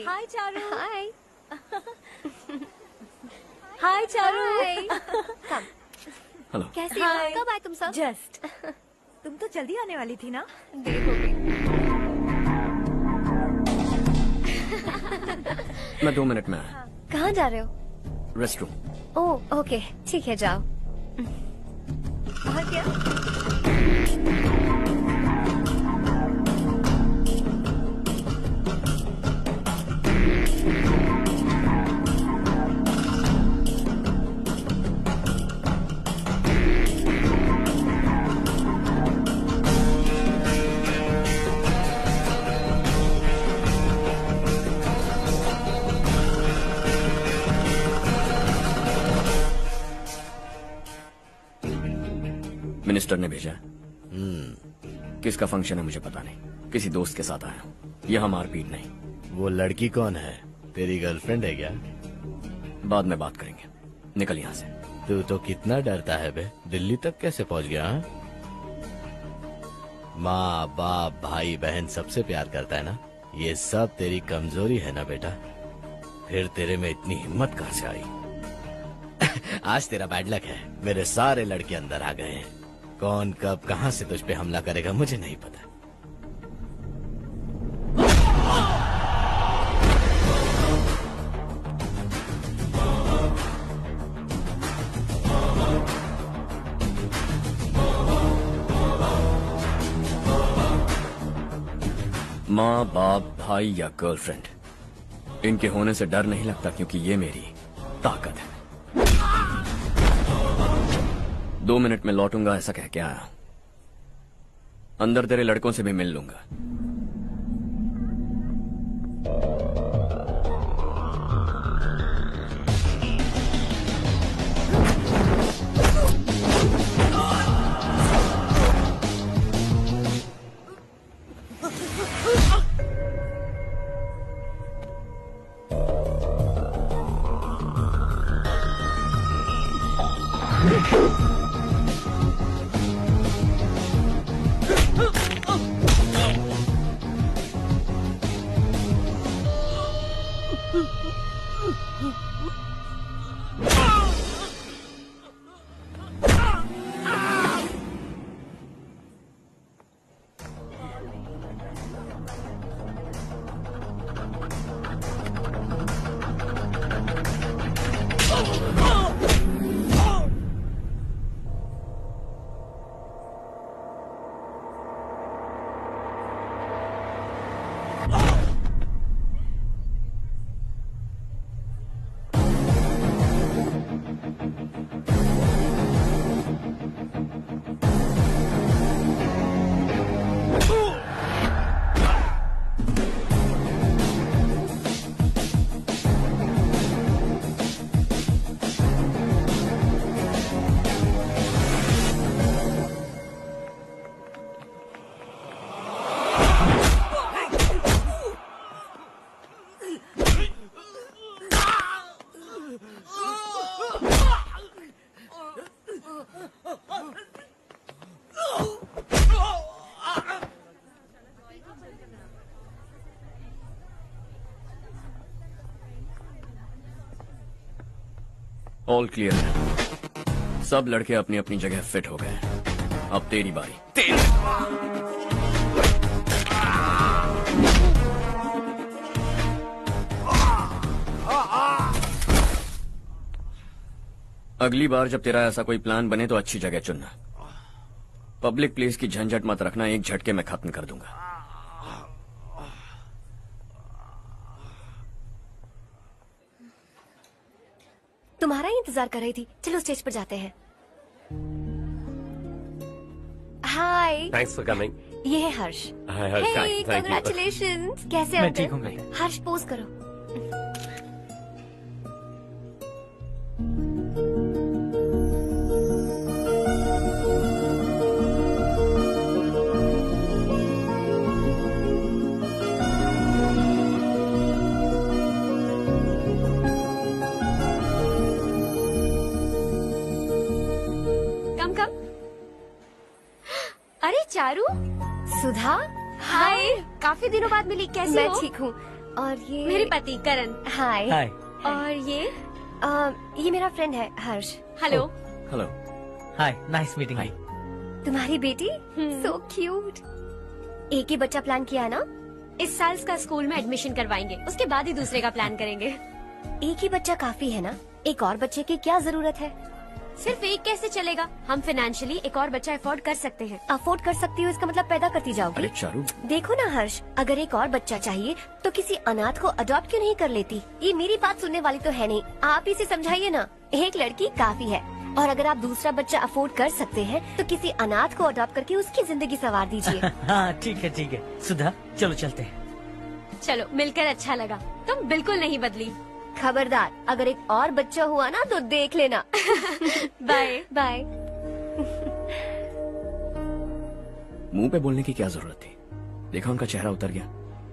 हाय चारू। हाय। हाय चारू। हेलो। कैसी हो? कब आए तुम सब? जस्ट। तुम तो जल्दी आने वाली थी ना? देर हो गई। मैं 2 मिनट में आया। कहाँ जा रहे हो? Rest room. ओह ओके, ठीक है जाओ। और क्या? मिनिस्टर ने भेजा। किसका फंक्शन है मुझे पता नहीं। किसी दोस्त के साथ आया हूँ। यहाँ मारपीट नहीं। वो लड़की कौन है? तेरी गर्लफ्रेंड है क्या? बाद में बात करेंगे। निकल यहाँ से। तू तो कितना डरता है बे, दिल्ली तक कैसे पहुँच गया? हाँ? माँ बाप भाई बहन सबसे प्यार करता है ना? ये सब तेरी कमजोरी है ना बेटा? फिर तेरे में इतनी हिम्मत कहाँ से आई? आज तेरा बैड लक है, मेरे सारे लड़के अंदर आ गए हैं। कौन कब कहां से तुझ पे हमला करेगा मुझे नहीं पता। माँ बाप भाई या गर्लफ्रेंड, इनके होने से डर नहीं लगता, क्योंकि ये मेरी ताकत है। 2 मिनट में लौटूंगा ऐसा कह के आया। अंदर तेरे लड़कों से भी मिल लूंगा। ऑल क्लियर है। सब लड़के अपनी अपनी जगह फिट हो गए। अब तेरी बारी। अगली बार जब तेरा ऐसा कोई प्लान बने तो अच्छी जगह चुनना। पब्लिक प्लेस की झंझट मत रखना, एक झटके में खत्म कर दूंगा। तुम्हारा ही इंतजार कर रही थी। चलो स्टेज पर जाते हैं। हाय। Thanks for coming. ये है Harsh. Hi Harsh, thank you. Congratulations. कैसे हो? मैं ठीक हूँ बेटा। हर्ष पोज करो। अरे चारू, सुधा, हाय। काफी दिनों बाद मिली, कैसी हो? मैं ठीक हूँ। और ये मेरे पति करण। हाय। हाय। और ये मेरा फ्रेंड है Harsh. Hello. Hello. Hi, nice meeting you. तुम्हारी बेटी सो क्यूट। एक ही बच्चा प्लान किया है ना? इस साल इसका स्कूल में एडमिशन करवाएंगे, उसके बाद ही दूसरे का प्लान करेंगे। एक ही बच्चा काफी है ना? एक और बच्चे की क्या जरूरत है? सिर्फ एक कैसे चलेगा? हम फाइनेंशियली एक और बच्चा अफोर्ड कर सकते हैं। अफोर्ड कर सकती हो इसका मतलब पैदा करती जाओगी। अरे चारू, देखो ना हर्ष, अगर एक और बच्चा चाहिए तो किसी अनाथ को अडॉप्ट क्यों नहीं कर लेती? ये मेरी बात सुनने वाली तो है नहीं, आप इसे समझाइए ना। एक लड़की काफी है, और अगर आप दूसरा बच्चा अफोर्ड कर सकते हैं तो किसी अनाथ को अडॉप्ट करके उसकी जिंदगी संवार दीजिए। हाँ ठीक है सुधा, चलो चलते हैं। चलो, मिलकर अच्छा लगा। तुम बिल्कुल नहीं बदली। खबरदार, अगर एक और बच्चा हुआ ना तो देख लेना। Bye bye. मुंह पे बोलने की क्या जरूरत थी? देखा उनका चेहरा उतर गया।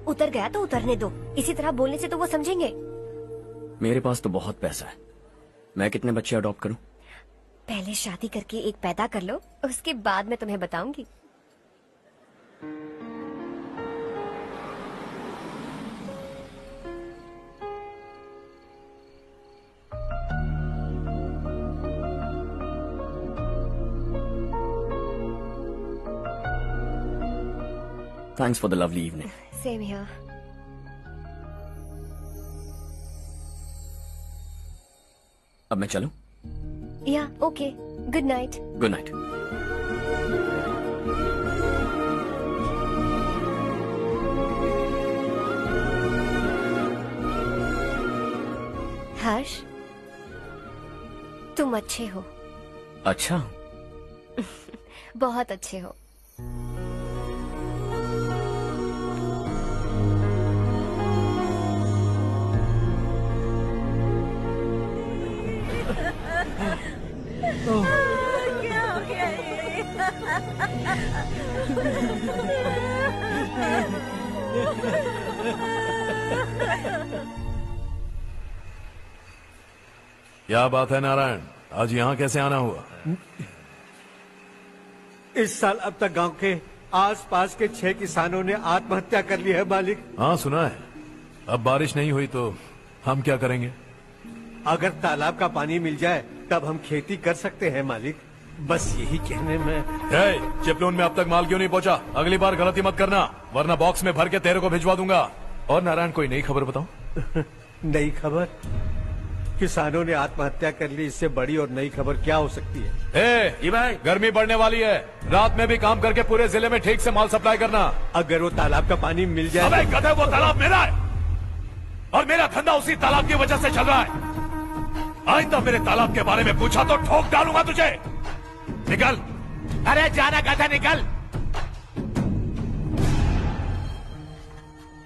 उतर गया तो उतरने दो, इसी तरह बोलने से तो वो समझेंगे। मेरे पास तो बहुत पैसा है, मैं कितने बच्चे अडॉप्ट करूं? पहले शादी करके एक पैदा कर लो, उसके बाद मैं तुम्हें बताऊंगी। Thanks for the lovely evening. Same here. अब मैं चलूं? Yeah, okay. Good night. Good night. हर्ष, तुम अच्छे हो। अच्छा? बहुत अच्छे हो। क्या हो गया ये? क्या बात है नारायण, आज यहाँ कैसे आना हुआ? इस साल अब तक गांव के आसपास के 6 किसानों ने आत्महत्या कर ली है मालिक। हाँ सुना है। अब बारिश नहीं हुई तो हम क्या करेंगे? अगर तालाब का पानी मिल जाए तब हम खेती कर सकते हैं मालिक। बस यही कहने में। चिपलून में अब तक माल क्यों नहीं पहुंचा? अगली बार गलती मत करना, वरना बॉक्स में भर के तेरे को भिजवा दूंगा। और नारायण, कोई नई खबर बताओ। नई खबर? किसानों ने आत्महत्या कर ली, इससे बड़ी और नई खबर क्या हो सकती है? ये भाई, गर्मी बढ़ने वाली है, रात में भी काम करके पूरे जिले में ठीक से माल सप्लाई करना। अगर वो तालाब का पानी मिल जाए। अबे गधे, वो तालाब मेरा है और मेरा धंधा उसी तालाब की वजह से चल रहा है। आइंदा मेरे तालाब के बारे में पूछा तो ठोक डालूंगा तुझे। निकल। अरे जाना गधा, निकल।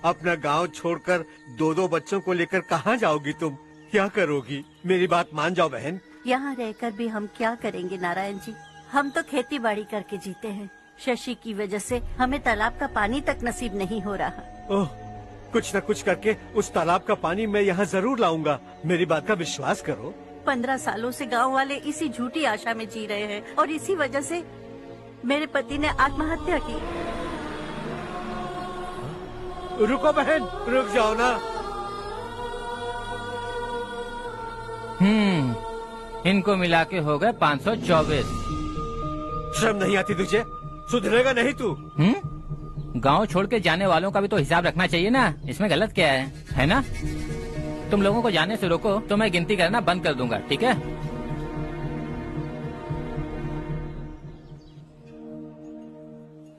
अपना गांव छोड़कर 2-2 बच्चों को लेकर कहाँ जाओगी तुम? क्या करोगी? मेरी बात मान जाओ बहन। यहाँ रहकर भी हम क्या करेंगे नारायण जी? हम तो खेती बाड़ी करके जीते हैं। शशि की वजह से हमें तालाब का पानी तक नसीब नहीं हो रहा। ओह, कुछ न कुछ करके उस तालाब का पानी मैं यहाँ जरूर लाऊंगा। मेरी बात का विश्वास करो। 15 सालों से गांव वाले इसी झूठी आशा में जी रहे हैं और इसी वजह से मेरे पति ने आत्महत्या की। रुको बहन, रुक जाओ ना। इनको मिला के हो गए 524। शर्म नहीं आती तुझे? सुधरेगा नहीं तू? गांव छोड़ के जाने वालों का भी तो हिसाब रखना चाहिए ना। इसमें गलत क्या है ना? तुम लोगों को जाने से रोको तो मैं गिनती करना बंद कर दूंगा, ठीक है?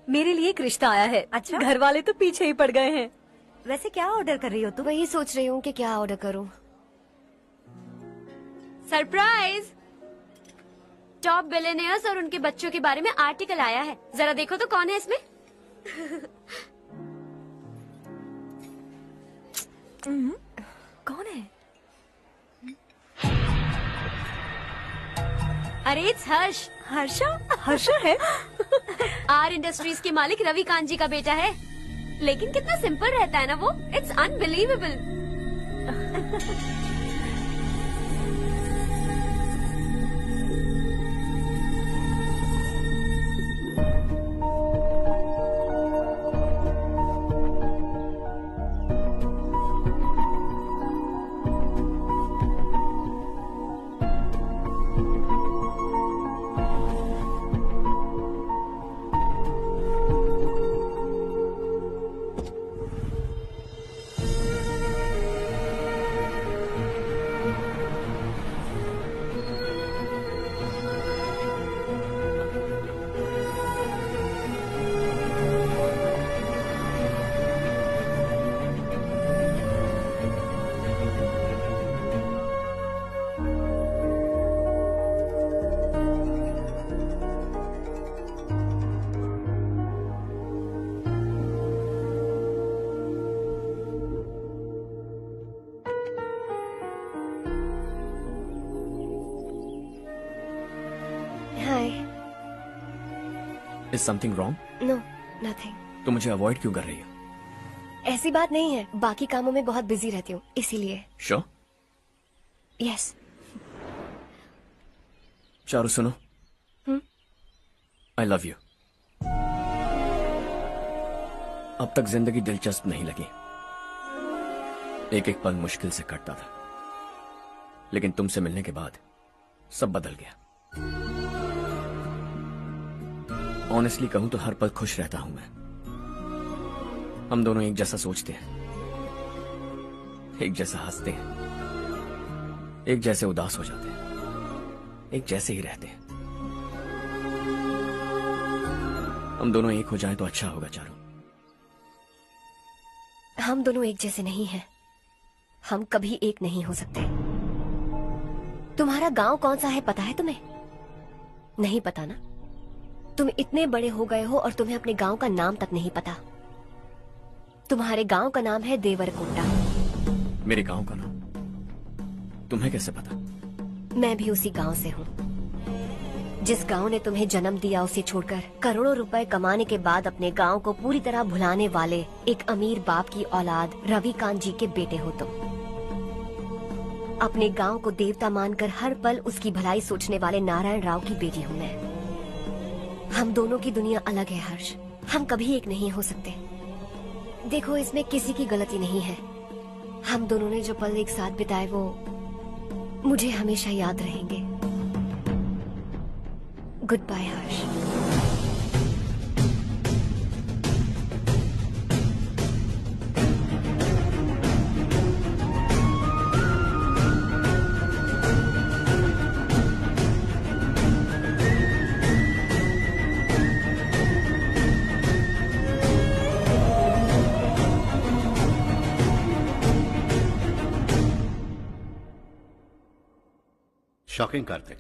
मेरे लिए एक रिश्ता आया है। अच्छा? घर वाले तो पीछे ही पड़ गए हैं। वैसे क्या ऑर्डर कर रही हो तुम? वही सोच रही हूँ कि क्या ऑर्डर करूँ। सरप्राइज! टॉप बिलियनियर्स और उनके बच्चों के बारे में आर्टिकल आया है। जरा देखो तो कौन है इसमें। कौन है? अरे इट्स हर्ष। हर्षा है? आर इंडस्ट्रीज के मालिक रवि कांत जी का बेटा है। लेकिन कितना सिंपल रहता है ना वो। It's unbelievable. Is something wrong? No, nothing. तो मुझे अवॉइड क्यों कर रही है? ऐसी बात नहीं है, बाकी कामों में बहुत बिजी रहती हूँ इसीलिए। Sure? यस। चारू सुनो। I love you. अब तक जिंदगी दिलचस्प नहीं लगी। एक एक पल मुश्किल से कटता था, लेकिन तुमसे मिलने के बाद सब बदल गया। ऑनेस्टली कहूं तो हर पल खुश रहता हूं मैं। हम दोनों एक जैसा सोचते हैं, एक जैसा हंसते हैं, एक जैसे उदास हो जाते हैं, एक जैसे ही रहते हैं। हम दोनों एक हो जाएं तो अच्छा होगा चारू। हम दोनों एक जैसे नहीं हैं। हम कभी एक नहीं हो सकते। तुम्हारा गांव कौन सा है पता है तुम्हें? नहीं पता ना? तुम इतने बड़े हो गए हो और तुम्हें अपने गांव का नाम तक नहीं पता। तुम्हारे गांव का नाम है देवरकोटा। मेरे गांव का नाम तुम्हें कैसे पता? मैं भी उसी गांव से हूँ। जिस गांव ने तुम्हें जन्म दिया उसे छोड़कर करोड़ों रुपए कमाने के बाद अपने गांव को पूरी तरह भुलाने वाले एक अमीर बाप की औलाद रवि कांत जी के बेटे हो तुम। अपने गांव को देवता मानकर हर पल उसकी भलाई सोचने वाले नारायण राव की बेटी हूँ मैं। हम दोनों की दुनिया अलग है हर्ष, हम कभी एक नहीं हो सकते। देखो, इसमें किसी की गलती नहीं है। हम दोनों ने जो पल एक साथ बिताए वो मुझे हमेशा याद रहेंगे। गुड बाय हर्ष। शॉकिंग कार्तिक,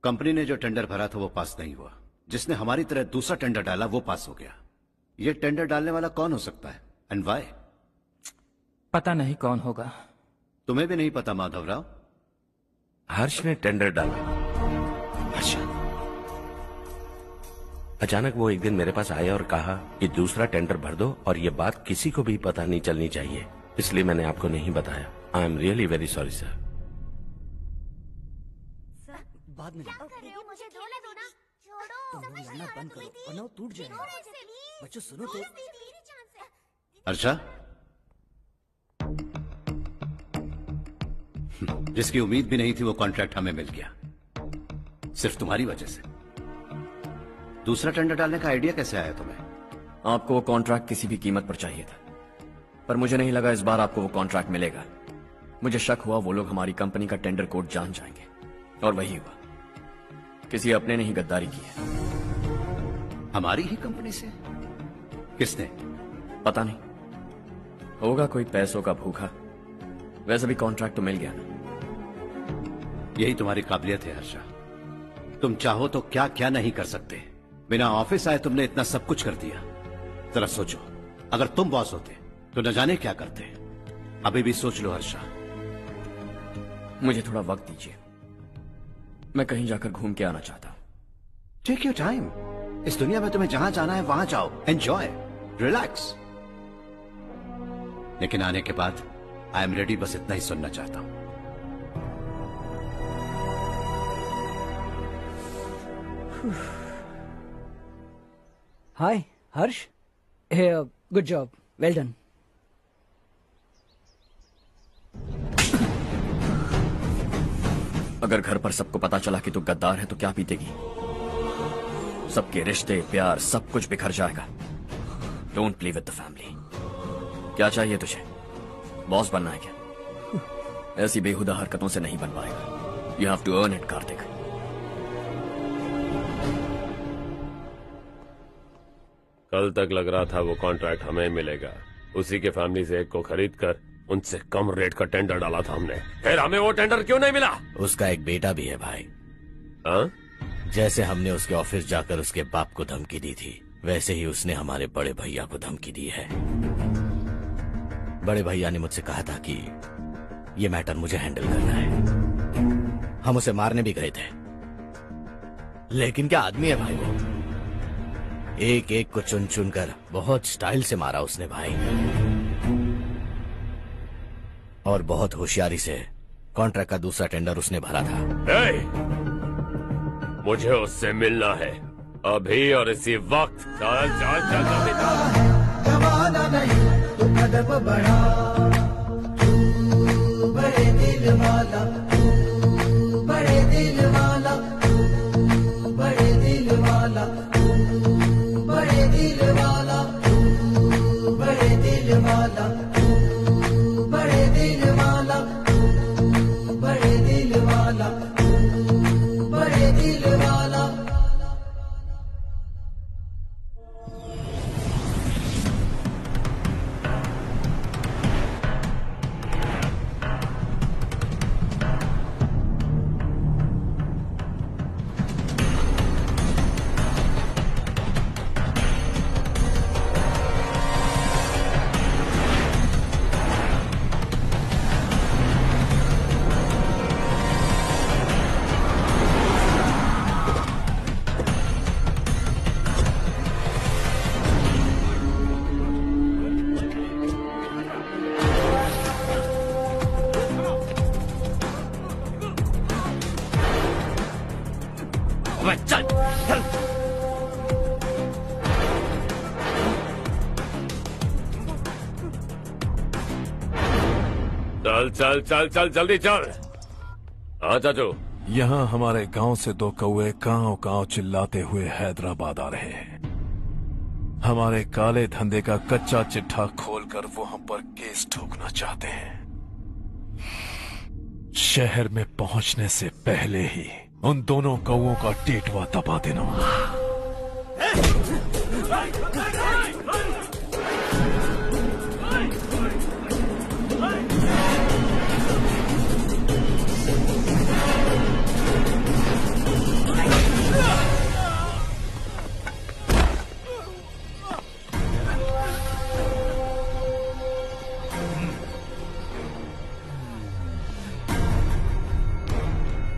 कंपनी ने जो टेंडर भरा था वो पास नहीं हुआ। जिसने हमारी तरह दूसरा टेंडर डाला वो पास हो गया। ये टेंडर डालने वाला कौन हो सकता है एंड व्हाई? पता नहीं कौन होगा। तुम्हें भी नहीं पता माधवराव? हर्ष ने टेंडर डाला। अच्छा। अचानक वो एक दिन मेरे पास आया और कहा कि दूसरा टेंडर भर दो और ये बात किसी को भी पता नहीं चलनी चाहिए, इसलिए मैंने आपको नहीं बताया। I am really very sorry sir. बाद में मुझे धोने दो ना। छोड़ो, तुम लड़ना बंद करो वरना वो टूट जाएगा। बच्चों सुनो तो। अर्षा, जिसकी उम्मीद भी नहीं थी वो कॉन्ट्रैक्ट हमें मिल गया, सिर्फ तुम्हारी वजह से। दूसरा टेंडर डालने का आइडिया कैसे आया तुम्हें? आपको वो कॉन्ट्रैक्ट किसी भी कीमत पर चाहिए था, पर मुझे नहीं लगा इस बार आपको वो कॉन्ट्रैक्ट मिलेगा। मुझे शक हुआ वो लोग हमारी कंपनी का टेंडर कोड जान जाएंगे, और वही हुआ। किसी अपने ने ही गद्दारी की है। हमारी ही कंपनी से? किसने? पता नहीं, होगा कोई पैसों का भूखा। वैसे भी कॉन्ट्रैक्ट तो मिल गया ना। यही तुम्हारी काबिलियत है हर्षा, तुम चाहो तो क्या क्या नहीं कर सकते। बिना ऑफिस आए तुमने इतना सब कुछ कर दिया। जरा सोचो, अगर तुम बॉस होते तो न जाने क्या करते। अभी भी सोच लो हर्षा। मुझे थोड़ा वक्त दीजिए, मैं कहीं जाकर घूम के आना चाहता हूं। Take your time. इस दुनिया में तुम्हें जहां जाना है वहां जाओ, एंजॉय, रिलैक्स। लेकिन आने के बाद आई एम रेडी, बस इतना ही सुनना चाहता हूं। हाय हर्ष। हे गुड जॉब, वेल डन। अगर घर पर सबको पता चला कि तू गद्दार है तो क्या बीतेगी? सबके रिश्ते, प्यार, सब कुछ बिखर जाएगा। Don't play with the family. क्या चाहिए तुझे? बॉस बनना है क्या? ऐसी बेहुदा हरकतों से नहीं बन पाएगा। You have to earn it Kartik. कल तक लग रहा था वो कॉन्ट्रैक्ट हमें मिलेगा। उसी के फैमिली से एक को खरीद कर उनसे कम रेट का टेंडर डाला था हमने। फिर हमें वो टेंडर क्यों नहीं मिला? उसका एक बेटा भी है भाई। हाँ? जैसे हमने उसके ऑफिस जाकर उसके बाप को धमकी दी थी, वैसे ही उसने हमारे बड़े भैया को धमकी दी है। बड़े भैया ने मुझसे कहा था कि ये मैटर मुझे हैंडल करना है। हम उसे मारने भी गए थे, लेकिन क्या आदमी है भाई वो। एक एक को चुन चुन कर बहुत स्टाइल से मारा उसने भाई, और बहुत होशियारी से कॉन्ट्रैक्ट का दूसरा टेंडर उसने भरा था। मुझे उससे मिलना है अभी और इसी वक्त। चल चल चल जल्दी चल। जमाना नहीं तो कदम बढ़ा, तू बड़े दिल वाला, तू बड़े दिल वाला, तू बड़े दिल वाला, तू बड़े दिल वाला, तू बड़े दिल वाला, तू बड़े दिल वाला, तू बड़े दिल वाला, तू बड़े दिल वाला। अबे चल चल। चल चल चल चल जल्दी चल। हाँ चाचू। यहाँ हमारे गांव से 2 कौवे कांव कांव चिल्लाते हुए हैदराबाद आ रहे हैं। हमारे काले धंधे का कच्चा चिट्ठा खोलकर वो हम पर केस ठोकना चाहते हैं। शहर में पहुंचने से पहले ही उन दोनों कौवों का टेटवा दबा देना।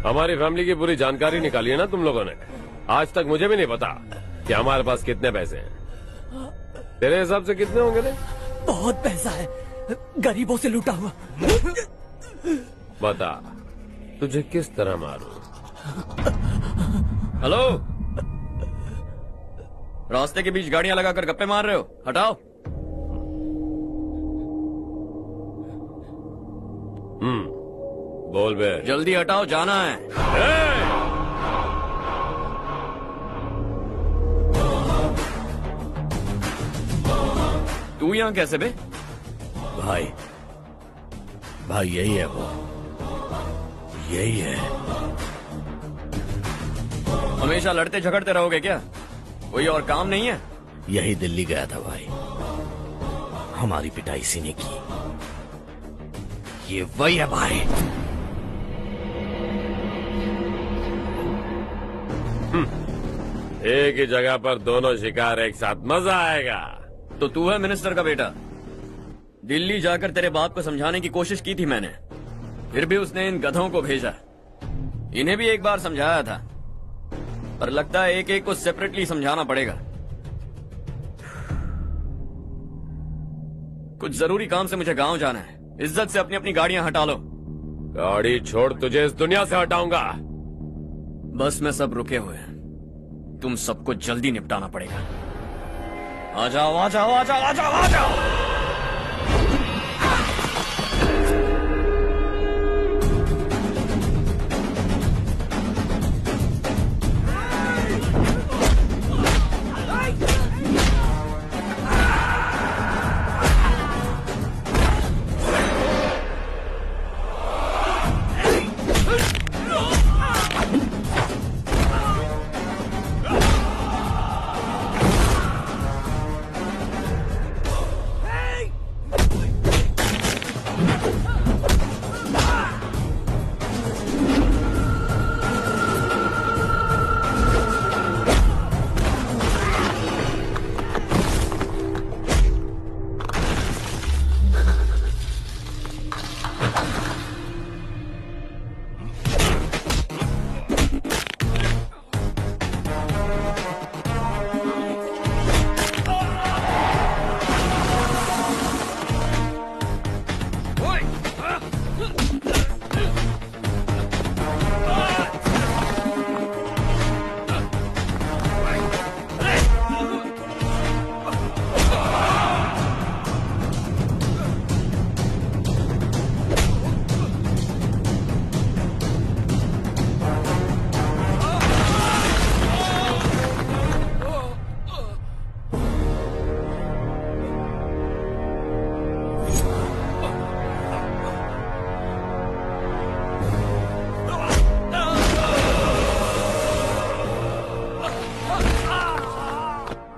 हमारी फैमिली की पूरी जानकारी निकाली है ना तुम लोगों ने। आज तक मुझे भी नहीं पता कि हमारे पास कितने पैसे हैं। तेरे हिसाब से कितने होंगे रे? बहुत पैसा है, गरीबों से लूटा हुआ। बता तुझे किस तरह मारूं? हेलो, रास्ते के बीच गाड़ियां लगाकर गप्पे मार रहे हो? हटाओ। बोल बे। जल्दी हटाओ, जाना है। तू यहाँ कैसे बे? भाई यही है वो, यही है। हमेशा लड़ते झगड़ते रहोगे क्या? कोई और काम नहीं है? यही दिल्ली गया था भाई, हमारी पिटाई इसी ने की। ये वही है भाई। एक ही जगह पर दोनों शिकार एक साथ, मजा आएगा। तो तू है मिनिस्टर का बेटा? दिल्ली जाकर तेरे बाप को समझाने की कोशिश की थी मैंने, फिर भी उसने इन गधों को भेजा। इन्हें भी एक बार समझाया था, पर लगता है एक एक को सेपरेटली समझाना पड़ेगा। कुछ जरूरी काम से मुझे गांव जाना है। इज्जत से अपनी अपनी गाड़ियां हटा लो। गाड़ी छोड़, तुझे इस दुनिया से हटाऊंगा। बस में सब रुके हुए हैं, तुम सबको जल्दी निपटाना पड़ेगा। आ जाओ आ जाओ आ जाओ आ जाओ आ जाओ।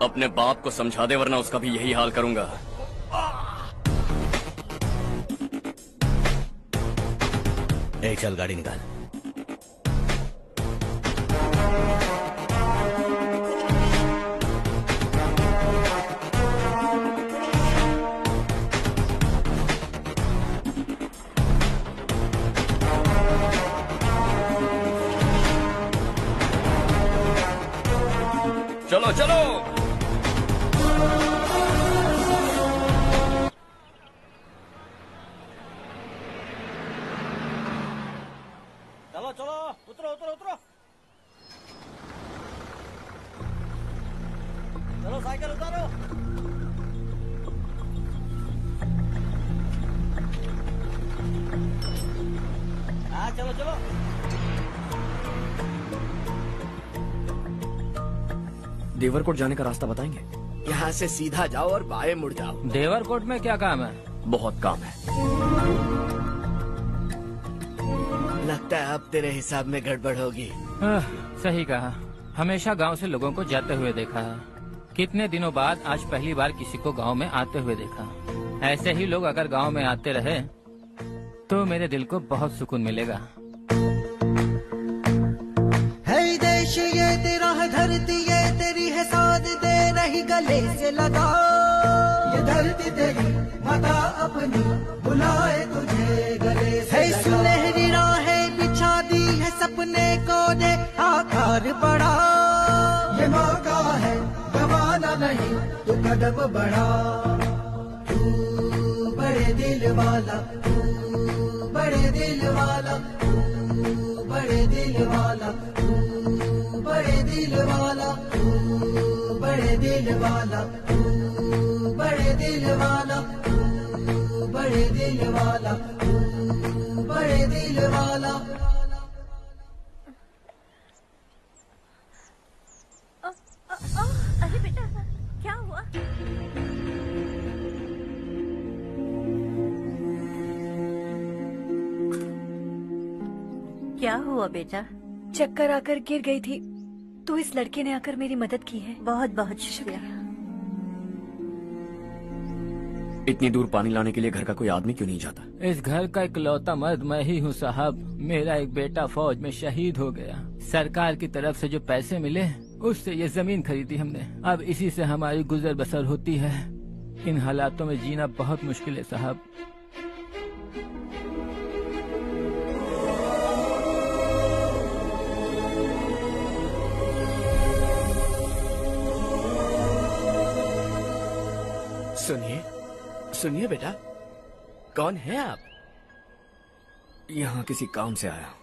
अपने बाप को समझा दे, वरना उसका भी यही हाल करूंगा। चल गाड़ी निकाल। चलो चलो। चलो चलो, उतरो उतरो उतरो। चलो चलो। देवरकोट जाने का रास्ता बताएंगे? यहाँ से सीधा जाओ और बाएं मुड़ जाओ। देवरकोट में क्या काम है? बहुत काम है। लगता है अब तेरे हिसाब में गड़बड़ होगी। सही कहा। हमेशा गांव से लोगों को जाते हुए देखा है। कितने दिनों बाद आज पहली बार किसी को गांव में आते हुए देखा। ऐसे ही लोग अगर गांव में आते रहे तो मेरे दिल को बहुत सुकून मिलेगा। है देश ये तेरा है, धरती ये तेरी है, साथ दे रही गले से लगा। ये धरती तेरी माता अपनी बुलाए तुझे गले से लगा। सुनहरी राहें बिछा दी है, सपने को दे आकार बढ़ा। ये मौका है गवाना नहीं, तू कदम बढ़ा। तू बड़े दिल वाला, तू बड़े दिल वाला, तू बड़े दिल वाला, तू बड़े दिल वाला, तू बड़े दिल वाला, तू बड़े दिल वाला, तू बड़े दिल वाला, तू बड़े दिल वाला। अरे बेटा क्या हुआ? क्या हुआ बेटा? चक्कर आकर गिर गई थी तो इस लड़के ने आकर मेरी मदद की है। बहुत बहुत शुक्रिया। इतनी दूर पानी लाने के लिए घर का कोई आदमी क्यों नहीं जाता? इस घर का इकलौता मर्द मैं ही हूँ साहब। मेरा एक बेटा फौज में शहीद हो गया। सरकार की तरफ से जो पैसे मिले उससे ये जमीन खरीदी हमने। अब इसी से हमारी गुजर बसर होती है। इन हालातों में जीना बहुत मुश्किल है साहब। सुनिए सुनिए बेटा, कौन है आप? यहाँ किसी काम से आया।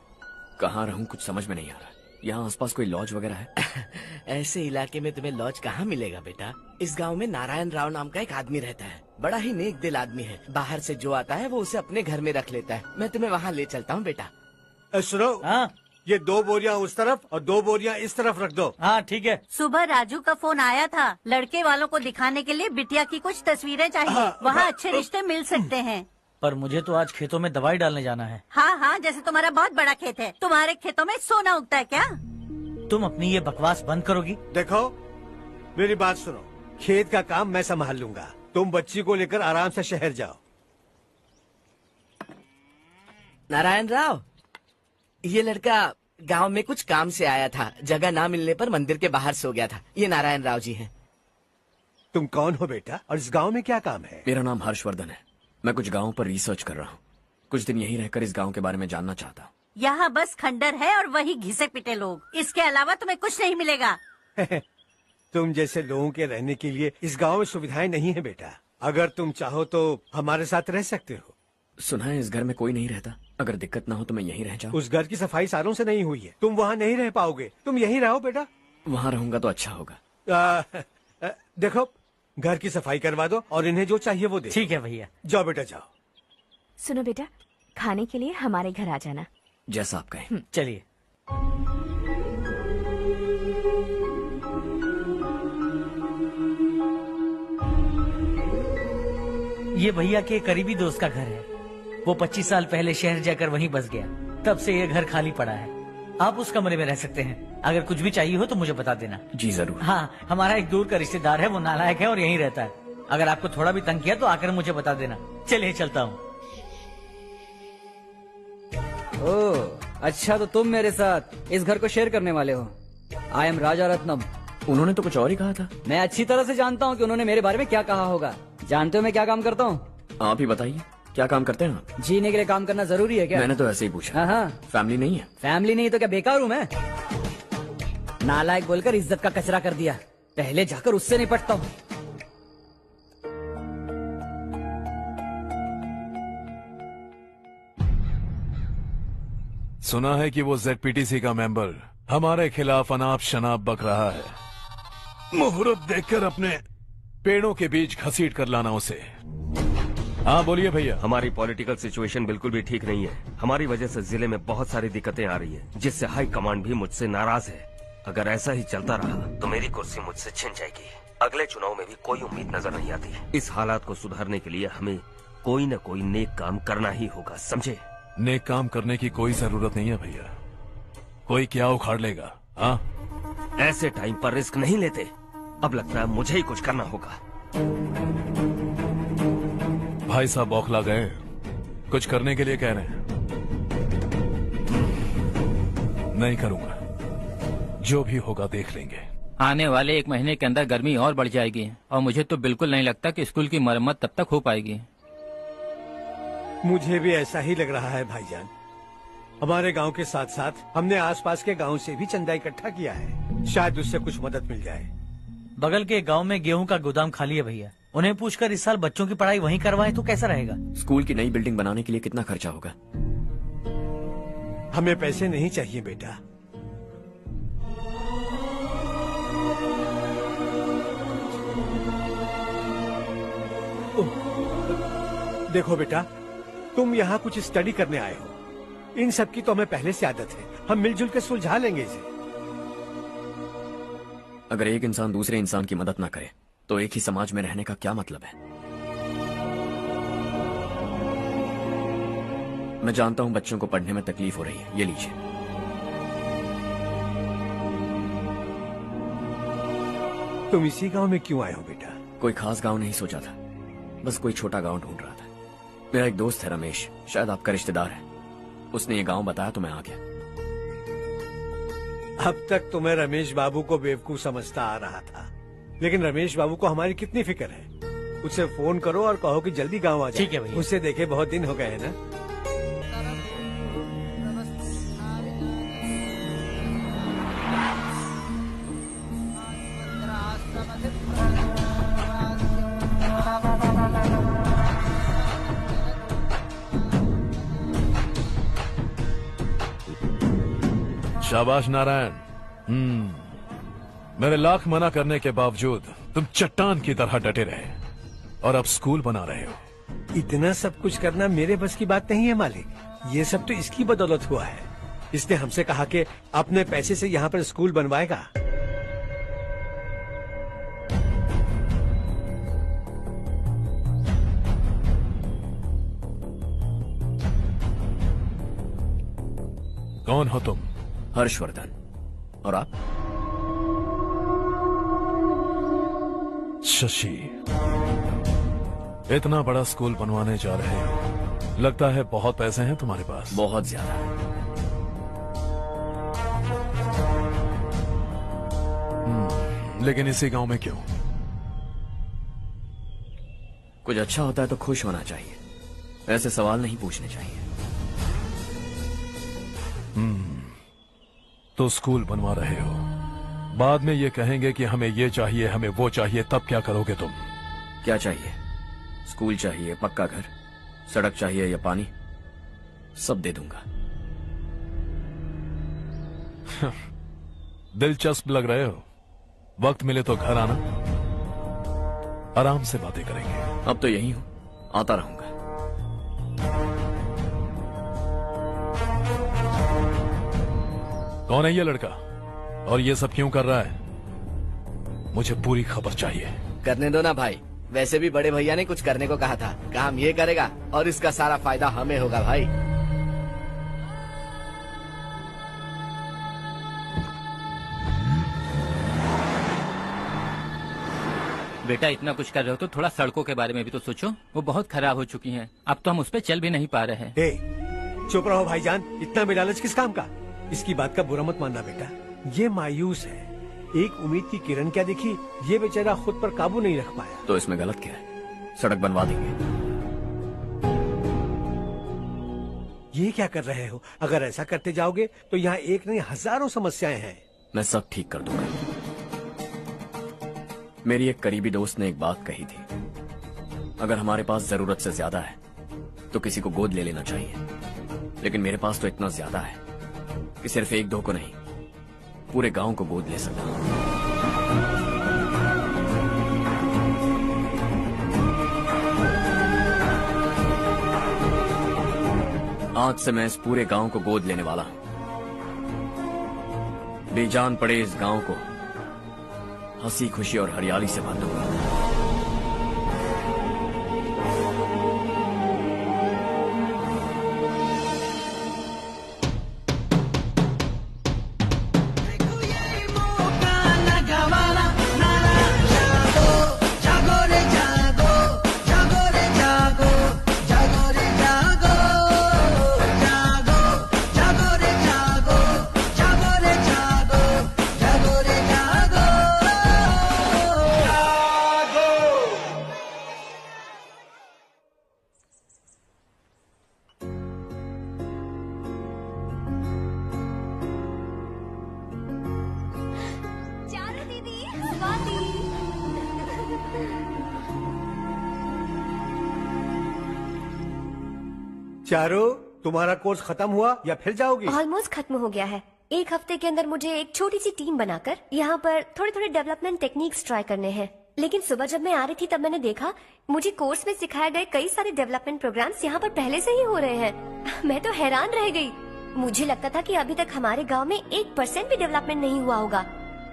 कहाँ रहूं कुछ समझ में नहीं आ रहा। यहाँ आसपास कोई लॉज वगैरह है? ऐसे इलाके में तुम्हें लॉज कहाँ मिलेगा बेटा। इस गांव में नारायण राव नाम का एक आदमी रहता है। बड़ा ही नेक दिल आदमी है। बाहर से जो आता है वो उसे अपने घर में रख लेता है। मैं तुम्हें वहाँ ले चलता हूँ बेटा। सुनो, ये 2 बोरियां उस तरफ और 2 बोरियां इस तरफ रख दो। हाँ ठीक है। सुबह राजू का फोन आया था। लड़के वालों को दिखाने के लिए बिटिया की कुछ तस्वीरें चाहिए। वहाँ अच्छे रिश्ते मिल सकते हैं। पर मुझे तो आज खेतों में दवाई डालने जाना है। हाँ हाँ, जैसे तुम्हारा बहुत बड़ा खेत है। तुम्हारे खेतों में सोना उगता है क्या? तुम अपनी ये बकवास बंद करोगी? देखो मेरी बात सुनो, खेत का काम मैं संभाल लूंगा। तुम बच्ची को लेकर आराम से शहर जाओ। नारायण राव, ये लड़का गांव में कुछ काम से आया था। जगह ना मिलने पर मंदिर के बाहर सो गया था। ये नारायण राव जी हैं। तुम कौन हो बेटा और इस गांव में क्या काम है? मेरा नाम हर्षवर्धन है। मैं कुछ गाँव पर रिसर्च कर रहा हूँ। कुछ दिन यहीं रहकर इस गाँव के बारे में जानना चाहता हूँ। यहाँ बस खंडर है और वही घिसे पिटे लोग। इसके अलावा तुम्हें कुछ नहीं मिलेगा। तुम जैसे लोगों के रहने के लिए इस गांव में सुविधाएं नहीं है बेटा। अगर तुम चाहो तो हमारे साथ रह सकते हो। सुना है इस घर में कोई नहीं रहता। अगर दिक्कत ना हो तो मैं यहीं रह जाऊँ। उस घर की सफाई सालों से नहीं हुई है। तुम वहाँ नहीं रह पाओगे। तुम यहीं रहो बेटा। वहाँ रहूंगा तो अच्छा होगा। देखो, घर की सफाई करवा दो और इन्हें जो चाहिए वो दे। ठीक है भैया। जाओ बेटा जाओ। सुनो बेटा, खाने के लिए हमारे घर आ जाना। जैसा आप कहें। चलिए। ये भैया के करीबी दोस्त का घर है। वो 25 साल पहले शहर जाकर वहीं बस गया। तब से ये घर खाली पड़ा है। आप उस कमरे में रह सकते हैं। अगर कुछ भी चाहिए हो तो मुझे बता देना। जी जरूर। हाँ, हमारा एक दूर का रिश्तेदार है, वो नालायक है और यहीं रहता है। अगर आपको थोड़ा भी तंग किया तो आकर मुझे बता देना। चलिए चलता हूँ। ओह अच्छा, तो तुम मेरे साथ इस घर को शेयर करने वाले हो। आई एम राजा रत्नम। उन्होंने तो कुछ और ही कहा था। मैं अच्छी तरह से जानता हूँ कि उन्होंने मेरे बारे में क्या कहा होगा। जानते हो मैं क्या काम करता हूँ? आप ही बताइए, क्या काम करते हैं आप? जीने के लिए काम करना जरूरी है क्या? मैंने तो ऐसे ही पूछा। हाँ। फैमिली नहीं है? फैमिली नहीं तो क्या बेकार हूँ मैं? नालायक बोलकर इज्जत का कचरा कर दिया। पहले जाकर उससे निपटता हूँ। सुना है कि वो ZPTC का मेंबर हमारे खिलाफ अनाप शनाप बक रहा है। मुहूर्त देखकर अपने पेड़ों के बीच घसीट कर लाना उसे। हाँ बोलिए भैया। हमारी पॉलिटिकल सिचुएशन बिल्कुल भी ठीक नहीं है। हमारी वजह से जिले में बहुत सारी दिक्कतें आ रही है, जिससे हाई कमांड भी मुझसे नाराज है। अगर ऐसा ही चलता रहा तो मेरी कुर्सी मुझसे छिन जाएगी। अगले चुनाव में भी कोई उम्मीद नजर नहीं आती। इस हालात को सुधारने के लिए हमें कोई न कोई नेक काम करना ही होगा, समझे? नेक काम करने की कोई जरूरत नहीं है भैया, कोई क्या उखाड़ लेगा। हाँ, ऐसे टाइम पर रिस्क नहीं लेते। अब लगता है मुझे ही कुछ करना होगा। भाई साहब बौखला गए, कुछ करने के लिए कह रहे हैं। नहीं करूंगा, जो भी होगा देख लेंगे। आने वाले 1 महीने के अंदर गर्मी और बढ़ जाएगी और मुझे तो बिल्कुल नहीं लगता कि स्कूल की मरम्मत तब तक हो पाएगी। मुझे भी ऐसा ही लग रहा है भाईजान। हमारे गांव के साथ साथ हमने आसपास के गांव से भी चंदा इकट्ठा किया है, शायद उससे कुछ मदद मिल जाए। बगल के गांव में गेहूं का गोदाम खाली है भैया, उन्हें पूछकर इस साल बच्चों की पढ़ाई वहीं करवाएं तो कैसा रहेगा? स्कूल की नई बिल्डिंग बनाने के लिए कितना खर्चा होगा? हमें पैसे नहीं चाहिए बेटा, देखो बेटा, तुम यहाँ कुछ स्टडी करने आए हो, इन सब की तो हमें पहले से आदत है, हम मिलजुल के सुलझा लेंगे इसे। अगर एक इंसान दूसरे इंसान की मदद ना करे तो एक ही समाज में रहने का क्या मतलब है? मैं जानता हूं बच्चों को पढ़ने में तकलीफ हो रही है, ये लीजिए। तुम इसी गांव में क्यों आए हो बेटा? कोई खास गांव नहीं सोचा था, बस कोई छोटा गांव ढूंढ रहा था। मेरा एक दोस्त है रमेश, शायद आपका रिश्तेदार है, उसने ये गांव बताया तो मैं आ गया। अब तक तो मैं रमेश बाबू को बेवकूफ समझता आ रहा था, लेकिन रमेश बाबू को हमारी कितनी फिक्र है। उससे फोन करो और कहो कि जल्दी गांव आ जाए। ठीक है भैया। उससे देखे बहुत दिन हो गए हैं ना। शाबाश नारायण। मेरे लाख मना करने के बावजूद तुम चट्टान की तरह डटे रहे और अब स्कूल बना रहे हो। इतना सब कुछ करना मेरे बस की बात नहीं है मालिक, ये सब तो इसकी बदौलत हुआ है। इसने हमसे कहा कि अपने पैसे से यहाँ पर स्कूल बनवाएगा। कौन हो तुम? हर्षवर्धन। और आप? शशि। इतना बड़ा स्कूल बनवाने जा रहे हो, लगता है बहुत पैसे हैं तुम्हारे पास। बहुत ज्यादा। लेकिन इसी गांव में क्यों? कुछ अच्छा होता है तो खुश होना चाहिए, ऐसे सवाल नहीं पूछने चाहिए। तो स्कूल बनवा रहे हो, बाद में ये कहेंगे कि हमें ये चाहिए, हमें वो चाहिए, तब क्या करोगे तुम? क्या चाहिए? स्कूल चाहिए, पक्का घर, सड़क चाहिए या पानी, सब दे दूंगा। दिलचस्प लग रहे हो। वक्त मिले तो घर आना, आराम से बातें करेंगे। अब तो यही हूं, आता रहूंगा। कौन है ये लड़का और ये सब क्यों कर रहा है? मुझे पूरी खबर चाहिए। करने दो ना भाई, वैसे भी बड़े भैया ने कुछ करने को कहा था, काम ये करेगा और इसका सारा फायदा हमें होगा भाई। बेटा इतना कुछ कर रहे हो तो थोड़ा सड़कों के बारे में भी तो सोचो, वो बहुत खराब हो चुकी हैं। अब तो हम उस पर चल भी नहीं पा रहे हैं। चुप रहो भाईजान, इतना बेलालच किस काम का? इसकी बात का बुरा मत मानना बेटा, ये मायूस है। एक उम्मीद की किरण क्या दिखी, ये बेचारा खुद पर काबू नहीं रख पाया। तो इसमें गलत क्या है? सड़क बनवा देंगे। ये क्या कर रहे हो? अगर ऐसा करते जाओगे तो यहाँ एक नहीं हजारों समस्याएं हैं। मैं सब ठीक कर दूंगा। मेरी एक करीबी दोस्त ने एक बात कही थी, अगर हमारे पास जरूरत से ज्यादा है तो किसी को गोद ले लेना चाहिए, लेकिन मेरे पास तो इतना ज्यादा है कि सिर्फ एक दो को नहीं, पूरे गांव को गोद ले सकता हूं। आज से मैं इस पूरे गांव को गोद लेने वाला हूं। बेजान पड़े इस गांव को हंसी खुशी और हरियाली से भर दूंगा। चारू, तुम्हारा कोर्स खत्म हुआ या फिर जाओगी? ऑलमोस्ट खत्म हो गया है। एक हफ्ते के अंदर मुझे एक छोटी सी टीम बनाकर यहाँ पर थोड़े थोड़े डेवलपमेंट टेक्निक्स ट्राई करने हैं। लेकिन सुबह जब मैं आ रही थी तब मैंने देखा मुझे कोर्स में सिखाए गए कई सारे डेवलपमेंट प्रोग्राम्स यहाँ पर पहले से ही हो रहे हैं। मैं तो हैरान रह गई। मुझे लगता था कि अभी तक हमारे गाँव में 1% भी डेवलपमेंट नहीं हुआ होगा,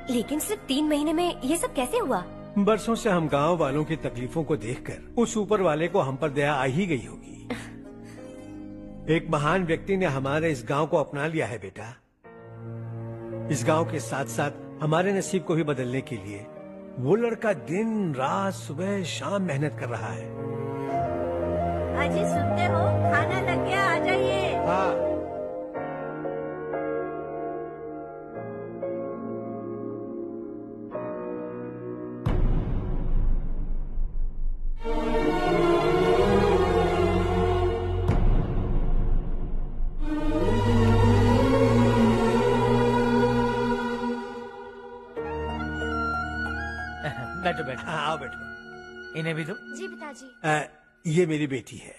लेकिन सिर्फ 3 महीने में ये सब कैसे हुआ? बरसों से हम गांव वालों की तकलीफों को देखकर उस ऊपर वाले को हम पर दया आ ही गई होगी। एक महान व्यक्ति ने हमारे इस गांव को अपना लिया है बेटा। इस गांव के साथ साथ हमारे नसीब को भी बदलने के लिए वो लड़का दिन रात सुबह शाम मेहनत कर रहा है। अजी सुनते हो, खाना लग गया, आ जाइए। हाँ। बैठो बैठो। हाँ, आओ बैठो। इन्हें भी दो। जी पिताजी। ये मेरी बेटी है।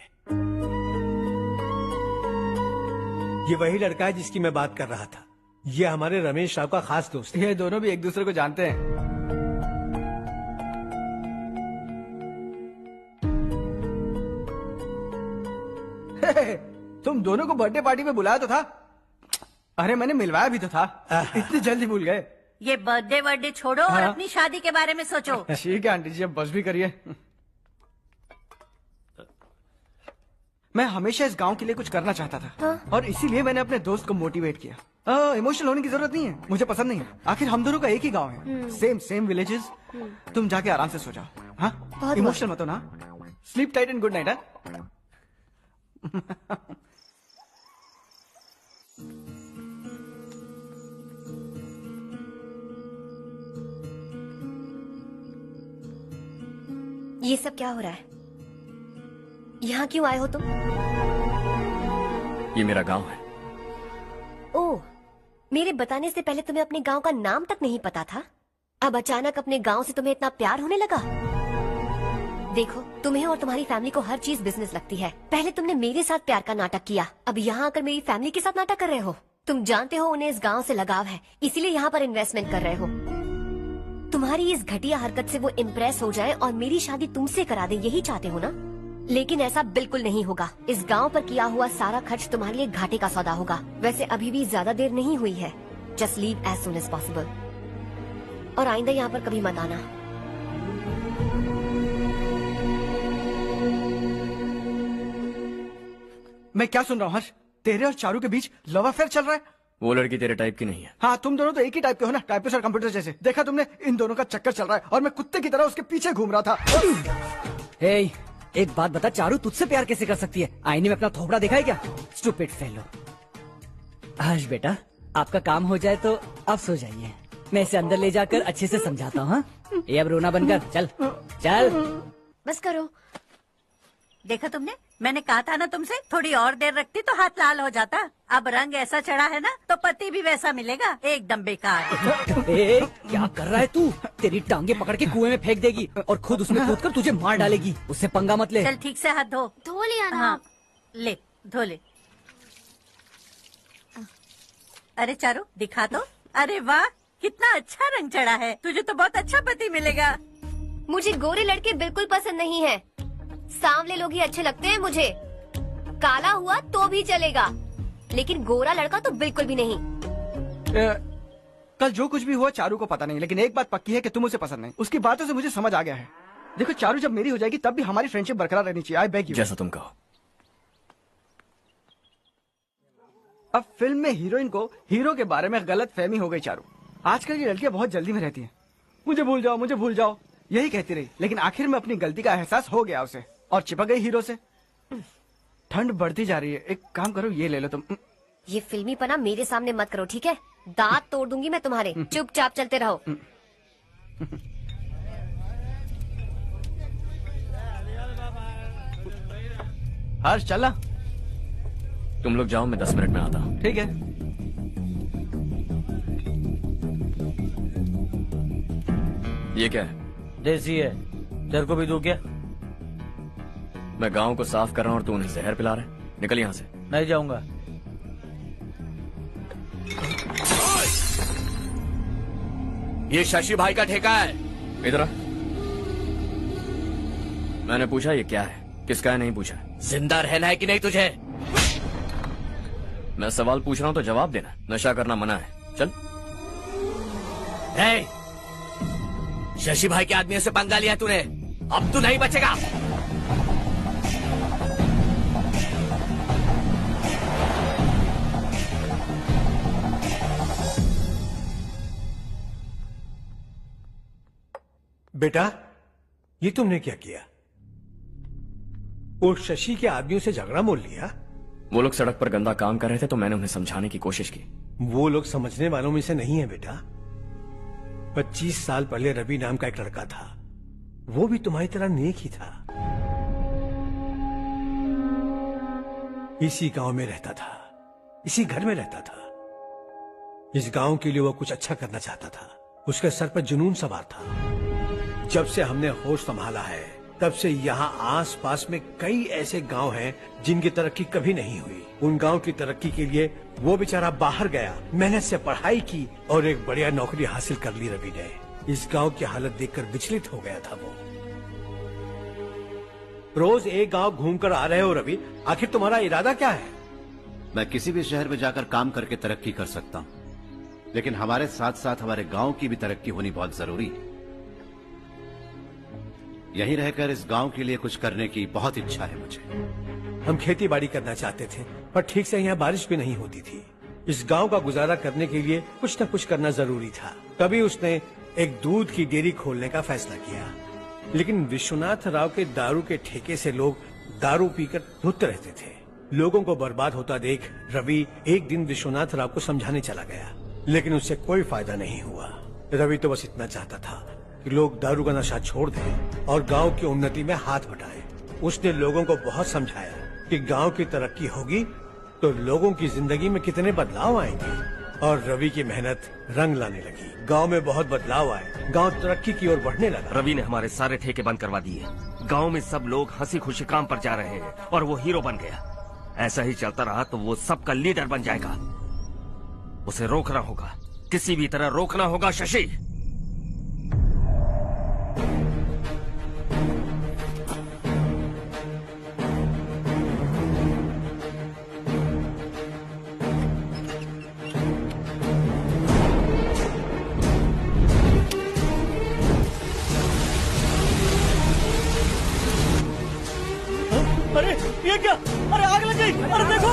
ये वही लड़का है जिसकी मैं बात कर रहा था। ये हमारे रमेश राव का खास दोस्त है। ये दोनों भी एक दूसरे को जानते हैं। तुम दोनों को बर्थडे पार्टी में बुलाया तो था। अरे मैंने मिलवाया भी तो था। इतनी जल्दी भूल गए। ये बर्थडे छोड़ो और हाँ। अपनी शादी के बारे में सोचो। ठीक है आंटी जी, अब बस भी करिए। मैं हमेशा इस गांव के लिए कुछ करना चाहता था। हाँ। और इसीलिए मैंने अपने दोस्त को मोटिवेट किया। इमोशनल होने की जरूरत नहीं है, मुझे पसंद नहीं है। आखिर हम दोनों का एक ही गांव है, सेम विलेजेस। तुम जाके आराम से सो जाओ। हाँ, इमोशनल मत हो ना। Sleep tight and good night. ये सब क्या हो रहा है? यहाँ क्यों आए हो तुम? ये मेरा गांव है। ओह, मेरे बताने से पहले तुम्हें अपने गांव का नाम तक नहीं पता था? अब अचानक अपने गांव से तुम्हें इतना प्यार होने लगा? देखो, तुम्हें और तुम्हारी फैमिली को हर चीज बिजनेस लगती है। पहले तुमने मेरे साथ प्यार का नाटक किया, अब यहाँ आकर मेरी फैमिली के साथ नाटक कर रहे हो। तुम जानते हो उन्हें इस गांव से लगाव है, इसीलिए यहाँ पर इन्वेस्टमेंट कर रहे हो। तुम्हारी इस घटिया हरकत से वो इम्प्रेस हो जाए और मेरी शादी तुमसे करा दे, यही चाहते हो ना? लेकिन ऐसा बिल्कुल नहीं होगा। इस गांव पर किया हुआ सारा खर्च तुम्हारे लिए घाटे का सौदा होगा। वैसे अभी भी ज्यादा देर नहीं हुई है। Just leave as soon as possible. और आइंदा यहाँ पर कभी मत आना। मैं क्या सुन रहा हूँ हर्ष? तेरे और चारू के बीच लव अफेयर चल रहा है? वो लड़की तेरे टाइप की नहीं है। हाँ, तुम दोनों तो एक ही टाइप के हो ना, टाइपिस्ट और कंप्यूटर जैसे। देखा तुमने, इन दोनों का चक्कर चल रहा है और मैं कुत्ते की तरह उसके पीछे घूम रहा था। हे, एक बात बता, चारू तुझसे प्यार कैसे कर सकती है? आईने में अपना थोपड़ा देखा है क्या? Stupid fellow. हर्ष बेटा, आपका काम हो जाए तो आप सो जाइए। मैं इसे अंदर ले जाकर अच्छे से समझाता हूँ। ये अब रोना बनकर चल चल। बस करो। देखा तुमने, मैंने कहा था ना तुमसे, थोड़ी और देर रखती तो हाथ लाल हो जाता। अब रंग ऐसा चढ़ा है ना तो पति भी वैसा मिलेगा। एकदम बेकार। ए, क्या कर रहा है तू? तेरी टांगे पकड़ के कुएं में फेंक देगी और खुद उसमें कूदकर तुझे मार डालेगी। उससे पंगा मत ले। चल ठीक से हाथ धो। धो लिया ना? हाँ, ले धो ले। अरे चारू दिखा तो। अरे वाह, कितना अच्छा रंग चढ़ा है। तुझे तो बहुत अच्छा पति मिलेगा। मुझे गोरे लड़के बिल्कुल पसंद नहीं है। सांवले लोग ही अच्छे लगते हैं मुझे। काला हुआ तो भी चलेगा, लेकिन गोरा लड़का तो बिल्कुल भी नहीं। कल जो कुछ भी हुआ चारू को पता नहीं, लेकिन एक बात पक्की है कि तुम उसे पसंद नहीं। उसकी बातों से मुझे समझ आ गया है। देखो चारू जब मेरी हो जाएगी तब भी हमारी फ्रेंडशिप बरकरार रहनी चाहिए। I beg you. जैसा तुम कहो। अब फिल्म में हीरोइन को हीरो के बारे में गलत फहमी हो गई चारू। आजकल की लड़कियां बहुत जल्दी में रहती हैं। मुझे भूल जाओ, मुझे भूल जाओ, यही कहती रही, लेकिन आखिर में अपनी गलती का एहसास हो गया उसे और चिपक गई हीरो से। ठंड बढ़ती जा रही है, एक काम करो ये ले लो तुम। ये फिल्मी पना मेरे सामने मत करो, ठीक है? दांत तोड़ दूंगी मैं तुम्हारे। चुपचाप चलते रहो। हर्ष चला। तुम लोग जाओ, मैं 10 मिनट में आता हूँ। ठीक है। ये क्या है? देसी है, तेरे को भी दूं क्या? मैं गांव को साफ कर रहा हूँ और तू उन्हें जहर पिला रहा है। निकल यहाँ से। नहीं जाऊंगा। ये शशि भाई का ठेका है। इधर आ। मैंने पूछा ये क्या है, किसका है नहीं पूछा। जिंदा रहना है कि नहीं तुझे? मैं सवाल पूछ रहा हूँ तो जवाब देना। नशा करना मना है। चल। हे, शशि भाई के आदमियों से पंगा लिया तूने, अब तू नहीं बचेगा। बेटा, ये तुमने क्या किया? वो शशि के आदमियों से झगड़ा मोल लिया? वो लोग सड़क पर गंदा काम कर रहे थे तो मैंने उन्हें समझाने की कोशिश की। वो लोग समझने वालों में से नहीं है बेटा। 25 साल पहले रवि नाम का एक लड़का था, वो भी तुम्हारी तरह नेक ही था। इसी गांव में रहता था, इसी घर में रहता था। इस गांव के लिए वो कुछ अच्छा करना चाहता था। उसके सर पर जुनून सवार था। जब से हमने होश संभाला है तब से यहाँ आस पास में कई ऐसे गांव हैं जिनकी तरक्की कभी नहीं हुई। उन गांव की तरक्की के लिए वो बेचारा बाहर गया, मेहनत से पढ़ाई की और एक बढ़िया नौकरी हासिल कर ली रवि ने। इस गांव की हालत देखकर विचलित हो गया था वो। रोज एक गांव घूमकर आ रहे हो रवि, आखिर तुम्हारा इरादा क्या है? मैं किसी भी शहर में जाकर काम करके तरक्की कर सकता हूँ, लेकिन हमारे साथ साथ हमारे गांव की भी तरक्की होनी बहुत जरूरी है। यहीं रहकर इस गांव के लिए कुछ करने की बहुत इच्छा है मुझे। हम खेती बाड़ी करना चाहते थे, पर ठीक से यहाँ बारिश भी नहीं होती थी। इस गांव का गुजारा करने के लिए कुछ न कुछ करना जरूरी था। तभी उसने एक दूध की डेयरी खोलने का फैसला किया। लेकिन विश्वनाथ राव के दारू के ठेके से लोग दारू पीकर धुत रहते थे। लोगों को बर्बाद होता देख रवि एक दिन विश्वनाथ राव को समझाने चला गया, लेकिन उससे कोई फायदा नहीं हुआ। रवि तो बस इतना चाहता था कि लोग दारू का नशा छोड़ दें और गांव की उन्नति में हाथ बटाएं। उसने लोगों को बहुत समझाया कि गांव की तरक्की होगी तो लोगों की जिंदगी में कितने बदलाव आएंगे, और रवि की मेहनत रंग लाने लगी। गांव में बहुत बदलाव आए, गांव तरक्की की ओर बढ़ने लगा। रवि ने हमारे सारे ठेके बंद करवा दिए। गांव में सब लोग हंसी खुशी काम पर जा रहे हैं और वो हीरो बन गया। ऐसा ही चलता रहा तो वो सबका लीडर बन जाएगा। उसे रोकना होगा, किसी भी तरह रोकना होगा शशि। अरे ये क्या? अरे आग लग गई! अरे देखो!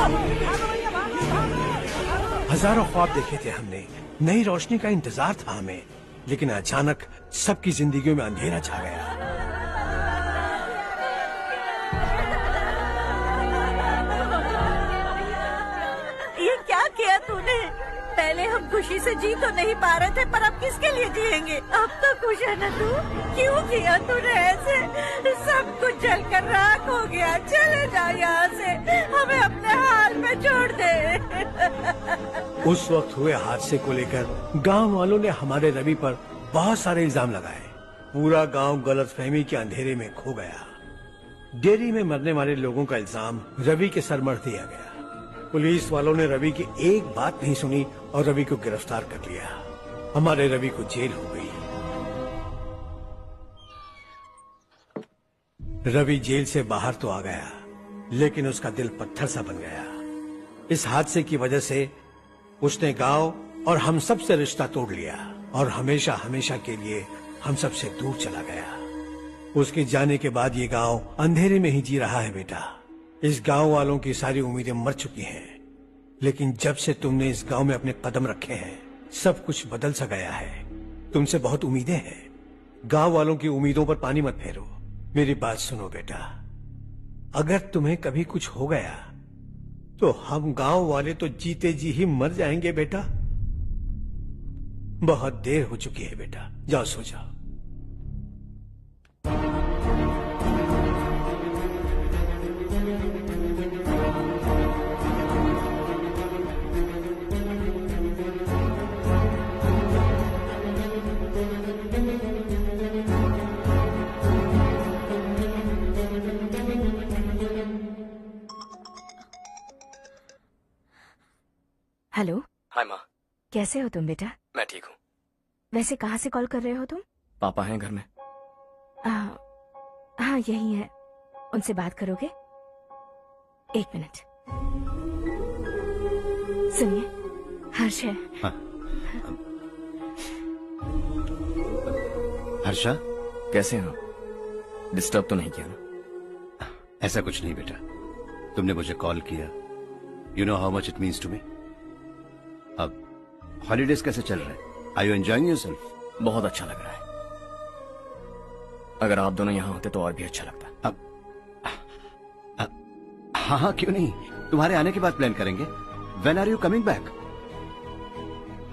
हजारों ख्वाब देखे थे हमने, नई रोशनी का इंतजार था हमें, लेकिन अचानक सबकी जिंदगियों में अंधेरा छा गया। ये क्या किया तूने? पहले हम खुशी से जी तो नहीं पा रहे थे, पर अब किसके लिए जिएंगे? अब तो खुश है ना तू? क्यों किया तूने ऐसे? सब कुछ जलकर राख हो गया। चले जा यहाँ से, हमें अपने हाल में छोड़ दे। उस वक्त हुए हादसे को लेकर गांव वालों ने हमारे रवि पर बहुत सारे इल्जाम लगाए। पूरा गांव गलतफहमी के अंधेरे में खो गया। डेयरी में मरने वाले लोगों का इल्जाम रवि के सर मढ़ दिया गया। पुलिस वालों ने रवि की एक बात नहीं सुनी और रवि को गिरफ्तार कर लिया। हमारे रवि को जेल हो गई। रवि जेल से बाहर तो आ गया, लेकिन उसका दिल पत्थर सा बन गया। इस हादसे की वजह से उसने गांव और हम सब से रिश्ता तोड़ लिया और हमेशा हमेशा के लिए हम सब से दूर चला गया। उसके जाने के बाद ये गांव अंधेरे में ही जी रहा है बेटा। इस गांव वालों की सारी उम्मीदें मर चुकी हैं, लेकिन जब से तुमने इस गांव में अपने कदम रखे हैं सब कुछ बदल सा गया है। तुमसे बहुत उम्मीदें हैं। गांव वालों की उम्मीदों पर पानी मत फेरो। मेरी बात सुनो बेटा, अगर तुम्हें कभी कुछ हो गया तो हम गांव वाले तो जीते जी ही मर जाएंगे बेटा। बहुत देर हो चुकी है बेटा, जाओ सो जाओ। हेलो। हाय माँ। कैसे हो तुम बेटा? मैं ठीक हूँ। वैसे कहाँ से कॉल कर रहे हो तुम? पापा हैं घर में। हाँ यही है। उनसे बात करोगे? एक मिनट। सुनिए, हर्ष है। हाँ। हर्षा, कैसे हो? डिस्टर्ब तो नहीं किया ना? ऐसा कुछ नहीं बेटा, तुमने मुझे कॉल किया। You know how much it means to me. अब हॉलीडेज कैसे चल रहे हैं? Are you enjoying yourself? बहुत अच्छा लग रहा है। अगर आप दोनों यहाँ होते तो और भी अच्छा लगता। हाँ हाँ, क्यों नहीं, तुम्हारे आने के बाद प्लान करेंगे। When are you coming back?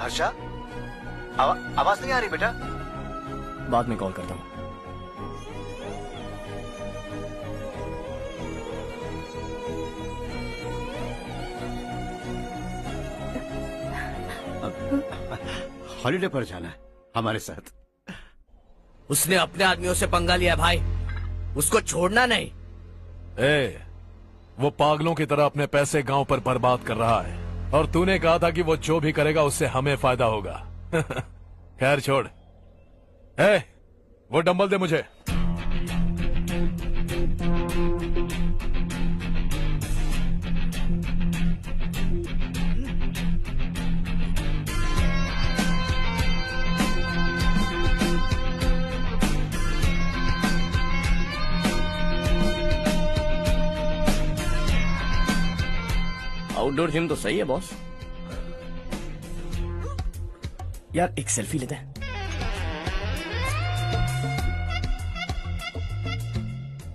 Harsha, आवाज नहीं आ रही बेटा। बाद में कॉल करता हूँ। हॉलीडे पर जाना है हमारे साथ। उसने अपने आदमियों से पंगा लिया भाई, उसको छोड़ना नहीं। वो पागलों की तरह अपने पैसे गांव पर बर्बाद कर रहा है और तूने कहा था कि वो जो भी करेगा उससे हमें फायदा होगा। खैर छोड़। वो डंबल दे मुझे। आउटडोर जिम तो सही है बॉस। यार एक सेल्फी लेते हैं।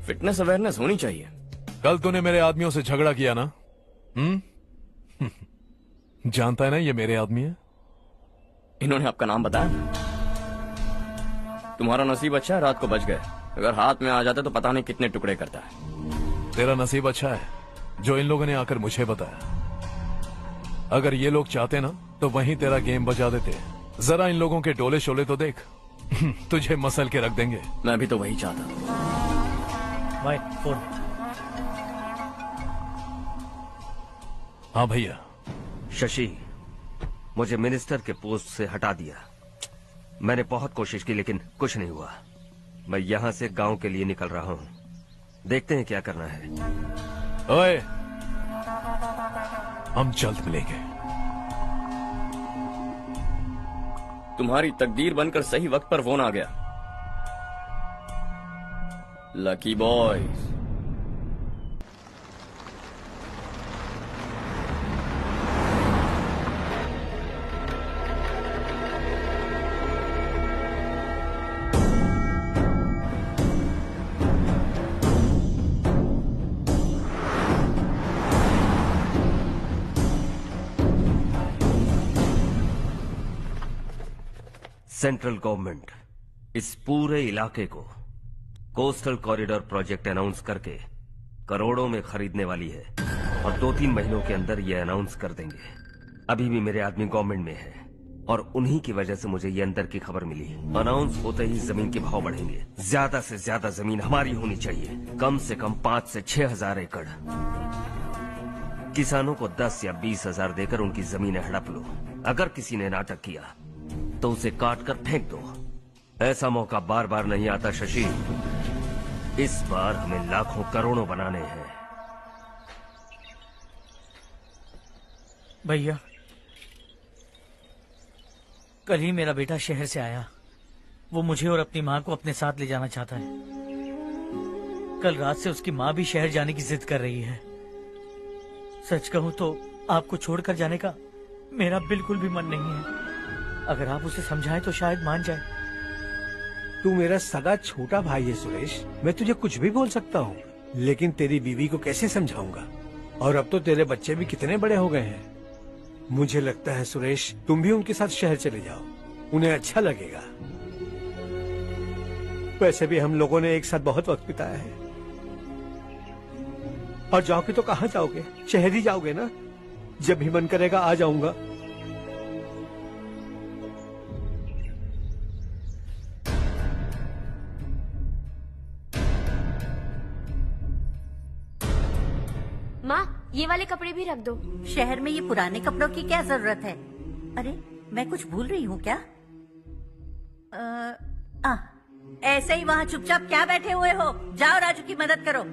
फिटनेस अवेयरनेस होनी चाहिए। कल तूने मेरे आदमियों से झगड़ा किया ना? जानता है ना ये मेरे आदमी है। इन्होंने आपका नाम बताया? तुम्हारा नसीब अच्छा है रात को बच गए, अगर हाथ में आ जाता तो पता नहीं कितने टुकड़े करता है। तेरा नसीब अच्छा है जो इन लोगों ने आकर मुझे बताया। अगर ये लोग चाहते ना तो वहीं तेरा गेम बजा देते। जरा इन लोगों के डोले शोले तो देख। तुझे मसल के रख देंगे। मैं भी तो वही चाहता। भाई फोन। हाँ भैया। शशि, मुझे मिनिस्टर के पोस्ट से हटा दिया। मैंने बहुत कोशिश की लेकिन कुछ नहीं हुआ। मैं यहाँ से गांव के लिए निकल रहा हूँ। देखते हैं क्या करना है। ओए, हम जल्द मिलेंगे। तुम्हारी तकदीर बनकर सही वक्त पर फोन आ गया। Lucky boys. सेंट्रल गवर्नमेंट इस पूरे इलाके को कोस्टल कॉरिडोर प्रोजेक्ट अनाउंस करके करोड़ों में खरीदने वाली है और 2-3 महीनों के अंदर ये अनाउंस कर देंगे। अभी भी मेरे आदमी गवर्नमेंट में है और उन्हीं की वजह से मुझे ये अंदर की खबर मिली। अनाउंस होते ही जमीन के भाव बढ़ेंगे। ज्यादा से ज्यादा जमीन हमारी होनी चाहिए, कम से कम 5 से 6 हजार एकड़। किसानों को 10 या 20 हजार देकर उनकी जमीनें हड़प लो। अगर किसी ने नाटक किया तो उसे काट कर फेंक दो। ऐसा मौका बार बार नहीं आता शशि। इस बार हमें लाखों करोड़ों बनाने हैं। भैया, कल ही मेरा बेटा शहर से आया। वो मुझे और अपनी माँ को अपने साथ ले जाना चाहता है। कल रात से उसकी माँ भी शहर जाने की जिद कर रही है। सच कहूँ तो आपको छोड़कर जाने का मेरा बिल्कुल भी मन नहीं है। अगर आप उसे समझाएं तो शायद मान जाए। तू मेरा सगा छोटा भाई है सुरेश, मैं तुझे कुछ भी बोल सकता हूँ, लेकिन तेरी बीवी को कैसे समझाऊंगा? और अब तो तेरे बच्चे भी कितने बड़े हो गए हैं। मुझे लगता है सुरेश, तुम भी उनके साथ शहर चले जाओ, उन्हें अच्छा लगेगा। वैसे भी हम लोगों ने एक साथ बहुत वक्त बिताया है। और जाओगे तो कहाँ जाओगे? शहर ही जाओगे ना? जब भी मन करेगा आ जाऊंगा। माँ, ये वाले कपड़े भी रख दो। शहर में ये पुराने कपड़ों की क्या जरूरत है? अरे मैं कुछ भूल रही हूँ क्या? ऐसे ही वहाँ चुपचाप क्या बैठे हुए हो? जाओ राजू की मदद करो।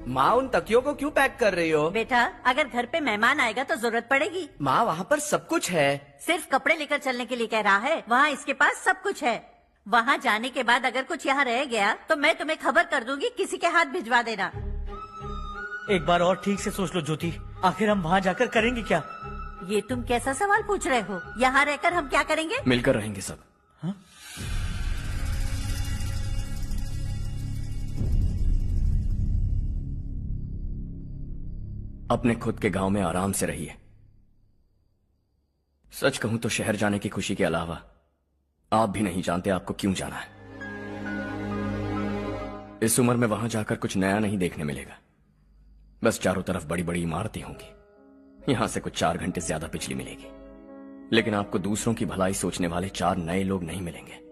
माँ, उन तकियों को क्यों पैक कर रही हो? बेटा, अगर घर पे मेहमान आएगा तो जरूरत पड़ेगी। माँ, वहाँ पर सब कुछ है। सिर्फ कपड़े लेकर चलने के लिए कह रहा है? वहाँ इसके पास सब कुछ है। वहाँ जाने के बाद अगर कुछ यहाँ रह गया तो मैं तुम्हें खबर कर दूंगी, किसी के हाथ भिजवा देना। एक बार और ठीक से सोच लो ज्योति, आखिर हम वहाँ जाकर करेंगे क्या? ये तुम कैसा सवाल पूछ रहे हो? यहाँ रहकर हम क्या करेंगे? मिलकर रहेंगे सब। हाँ? अपने खुद के गांव में आराम से रहिए। सच कहूं तो शहर जाने की खुशी के अलावा आप भी नहीं जानते आपको क्यों जाना है। इस उम्र में वहां जाकर कुछ नया नहीं देखने मिलेगा। बस चारों तरफ बड़ी बड़ी इमारतें होंगी। यहां से कुछ 4 घंटे ज्यादा बिजली मिलेगी, लेकिन आपको दूसरों की भलाई सोचने वाले 4 नए लोग नहीं मिलेंगे।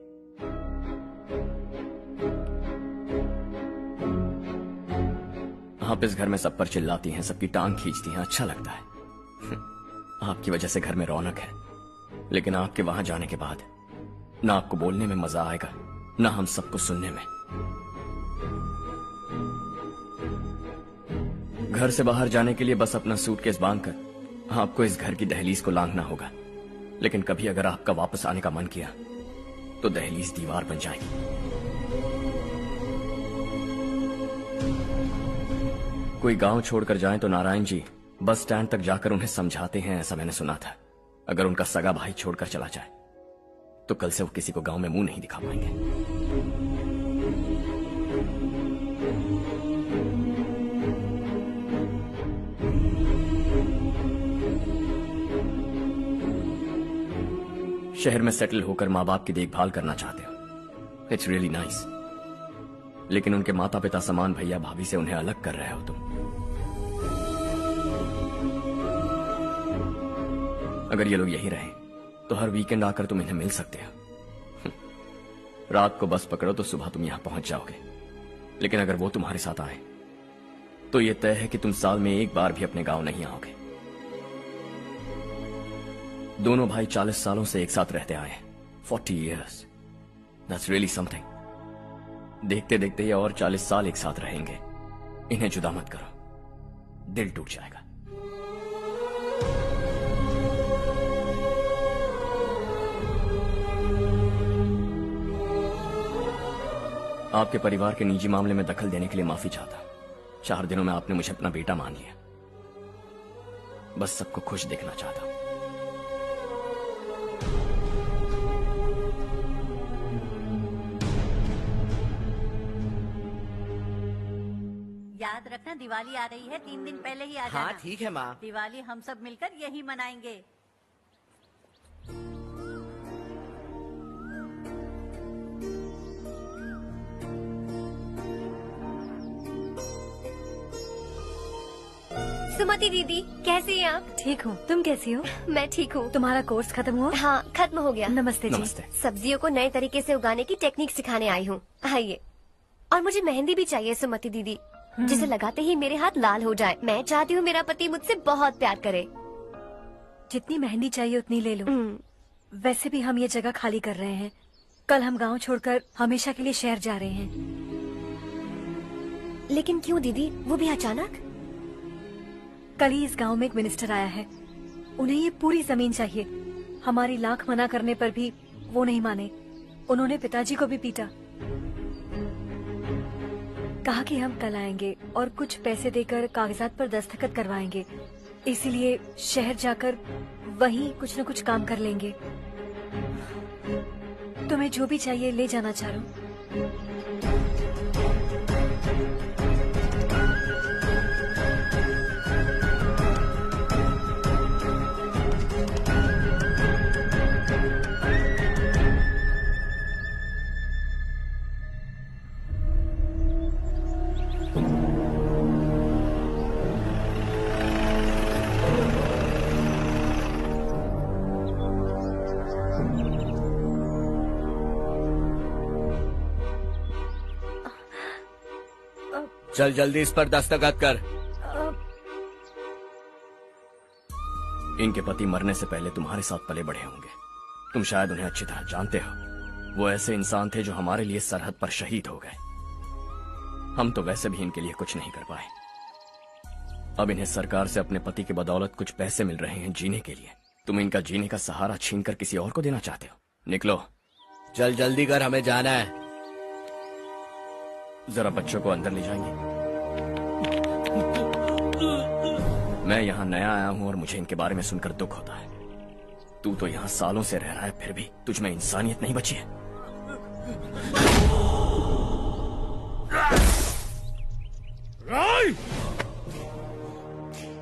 आप इस घर में सब पर चिल्लाती हैं, सबकी टांग खींचती हैं, अच्छा लगता है। आपकी वजह से घर में रौनक है, लेकिन आपके वहां जाने के बाद ना आपको बोलने में मजा आएगा, ना हम सबको सुनने में। घर से बाहर जाने के लिए बस अपना सूटकेस बांधकर आपको इस घर की दहलीज को लांघना होगा। लेकिन कभी अगर आपका वापस आने का मन किया तो दहलीज दीवार बन जाएगी। कोई गांव छोड़कर जाएं तो नारायण जी बस स्टैंड तक जाकर उन्हें समझाते हैं, ऐसा मैंने सुना था। अगर उनका सगा भाई छोड़कर चला जाए तो कल से वो किसी को गांव में मुंह नहीं दिखा पाएंगे। शहर में सेटल होकर माँ बाप की देखभाल करना चाहते हो, इट्स रियली नाइस। लेकिन उनके माता पिता समान भैया भाभी से उन्हें अलग कर रहे हो तुम। अगर ये लोग यही रहे तो हर वीकेंड आकर तुम इन्हें मिल सकते हो। रात को बस पकड़ो तो सुबह तुम यहां पहुंच जाओगे। लेकिन अगर वो तुम्हारे साथ आए तो यह तय है कि तुम साल में एक बार भी अपने गांव नहीं आओगे। दोनों भाई 40 सालों से एक साथ रहते आए हैं, 40 years। That's really something। देखते देखते ये और 40 साल एक साथ रहेंगे। इन्हें जुदा मत करो, दिल टूट जाएगा। आपके परिवार के निजी मामले में दखल देने के लिए माफी चाहता हूं। 4 दिनों में आपने मुझे अपना बेटा मान लिया। बस सबको खुश देखना चाहता हूं। याद रखना, दिवाली आ रही है, 3 दिन पहले ही आ जाना। हाँ ठीक है माँ। दिवाली हम सब मिलकर यही मनाएंगे। सुमति दीदी, कैसी हैं आप? ठीक हूँ, तुम कैसी हो? मैं ठीक हूँ। तुम्हारा कोर्स खत्म हुआ? हाँ, खत्म हो गया। नमस्ते जी। नमस्ते। सब्जियों को नए तरीके से उगाने की टेक्निक सिखाने आई हूँ। आइए। और मुझे मेहंदी भी चाहिए सुमति दीदी, जिसे लगाते ही मेरे हाथ लाल हो जाए। मैं चाहती हूँ मेरा पति मुझसे बहुत प्यार करे। जितनी मेहंदी चाहिए उतनी ले लो। वैसे भी हम ये जगह खाली कर रहे हैं। कल हम गांव छोड़कर हमेशा के लिए शहर जा रहे हैं। लेकिन क्यों दीदी, वो भी अचानक? कल ही इस गांव में एक मिनिस्टर आया है, उन्हें ये पूरी जमीन चाहिए। हमारी लाख मना करने पर भी वो नहीं माने। उन्होंने पिताजी को भी पीटा। कहा कि हम कल आएंगे और कुछ पैसे देकर कागजात पर दस्तखत करवाएंगे। इसीलिए शहर जाकर वहीं कुछ न कुछ काम कर लेंगे। तुम्हें जो भी चाहिए ले जाना चारू। चल जल्दी इस पर दस्तखत कर। इनके पति मरने से पहले तुम्हारे साथ पले बढ़े होंगे। तुम शायद उन्हें अच्छी तरह जानते हो। वो ऐसे इंसान थे जो हमारे लिए सरहद पर शहीद हो गए। हम तो वैसे भी इनके लिए कुछ नहीं कर पाए। अब इन्हें सरकार से अपने पति की बदौलत कुछ पैसे मिल रहे हैं जीने के लिए। तुम इनका जीने का सहारा छीनकर किसी और को देना चाहते हो? निकलो। चल जल्दी कर, हमें जाना है। जरा बच्चों को अंदर ले जाएंगे? मैं यहाँ नया आया हूँ और मुझे इनके बारे में सुनकर दुख होता है। तू तो यहाँ सालों से रह रहा है, फिर भी तुझ में इंसानियत नहीं बची है।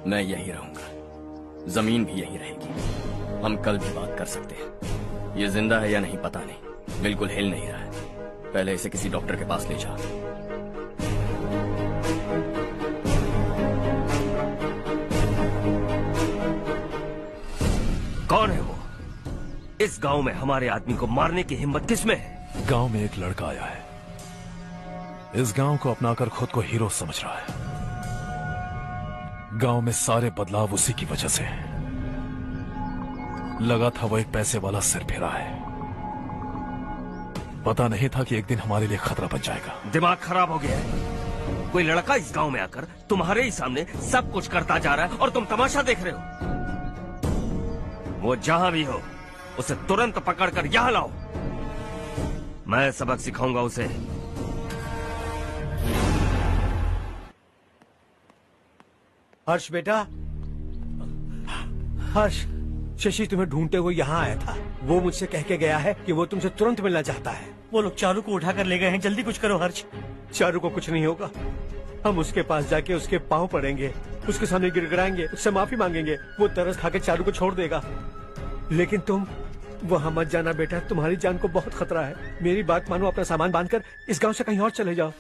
मैं यही रहूंगा, जमीन भी यही रहेगी। हम कल भी बात कर सकते हैं। ये जिंदा है या नहीं पता नहीं, बिल्कुल हिल नहीं रहा है। पहले इसे किसी डॉक्टर के पास ले जा। कौन है वो? इस गांव में हमारे आदमी को मारने की हिम्मत किसमें है? गांव में एक लड़का आया है, इस गांव को अपनाकर खुद को हीरो समझ रहा है। गांव में सारे बदलाव उसी की वजह से हैं। लगा था वो एक पैसे वाला सिर फेरा है। पता नहीं था कि एक दिन हमारे लिए खतरा बन जाएगा। दिमाग खराब हो गया है। कोई लड़का इस गांव में आकर तुम्हारे ही सामने सब कुछ करता जा रहा है और तुम तमाशा देख रहे हो। वो जहां भी हो उसे तुरंत पकड़कर यहां लाओ। मैं सबक सिखाऊंगा उसे। हर्ष बेटा, हर्ष, शशि तुम्हें ढूंढते हुए यहाँ आया था। वो मुझसे कह के गया है कि वो तुमसे तुरंत मिलना चाहता है। वो लोग चारू को उठाकर ले गए हैं, जल्दी कुछ करो हर्ष। चारू को कुछ नहीं होगा। हम उसके पास जाके उसके पांव पड़ेंगे, उसके सामने गिड़गिड़ाएंगे, उससे माफी मांगेंगे। वो तरस खा के चारू को छोड़ देगा। लेकिन तुम वहां मत जाना बेटा, तुम्हारी जान को बहुत खतरा है। मेरी बात मानो, अपना सामान बांधकर इस गांव से कहीं और चले जाओ।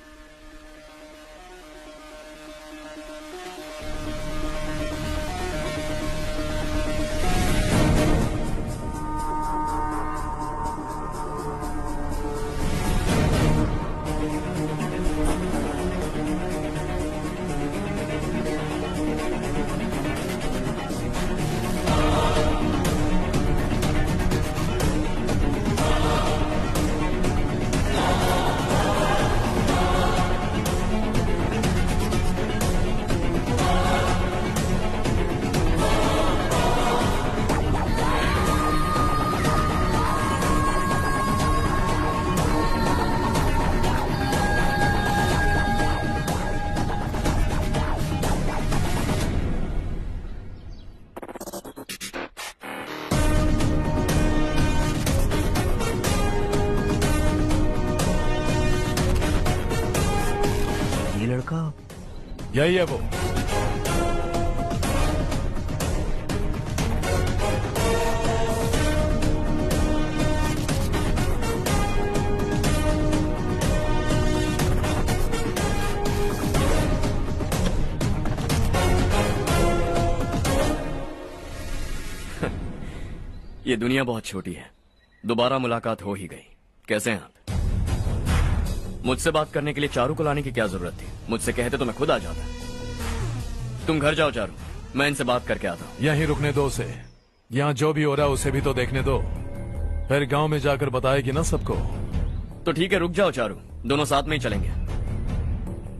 यही है वो। ये दुनिया बहुत छोटी है। दोबारा मुलाकात हो ही गई। कैसे हैं आप? मुझसे बात करने के लिए चारू को लाने की क्या जरूरत थी? मुझसे कहते तो मैं खुद आ जाता। तुम घर जाओ चारू, मैं इनसे बात करके आता हूँ। यहीं रुकने दो उसे। यहाँ जो भी हो रहा है उसे भी तो देखने दो, फिर गांव में जाकर बताएगी ना सबको। तो ठीक है, रुक जाओ चारू, दोनों साथ में ही चलेंगे।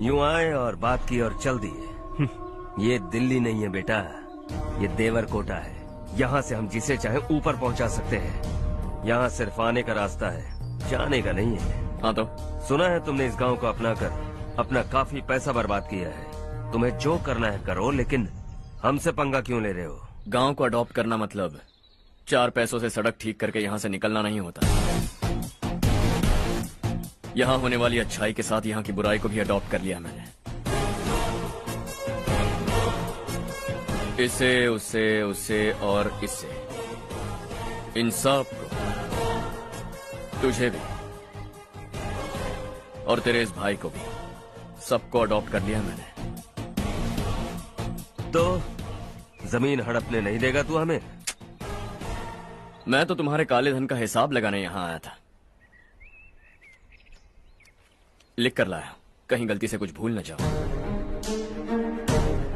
यूं आए और बात की और चल दिए। ये दिल्ली नहीं है बेटा, ये देवर कोटा है। यहाँ से हम जिसे चाहे ऊपर पहुँचा सकते हैं। यहाँ सिर्फ आने का रास्ता है, जाने का नहीं है। हाँ तो सुना है तुमने इस गांव को अपना कर अपना काफी पैसा बर्बाद किया है। तुम्हें जो करना है करो, लेकिन हमसे पंगा क्यों ले रहे हो? गांव को अडॉप्ट करना मतलब 4 पैसों से सड़क ठीक करके यहाँ से निकलना नहीं होता। यहाँ होने वाली अच्छाई के साथ यहाँ की बुराई को भी अडॉप्ट कर लिया मैंने। इसे, उसे और इससे, इन सब को, तुझे भी और तेरे इस भाई को भी, सबको अडॉप्ट कर लिया मैंने। तो जमीन हड़पने नहीं देगा तू हमें? मैं तो तुम्हारे काले धन का हिसाब लगाने यहाँ आया था। लिख कर लाया, कहीं गलती से कुछ भूल न जाओ।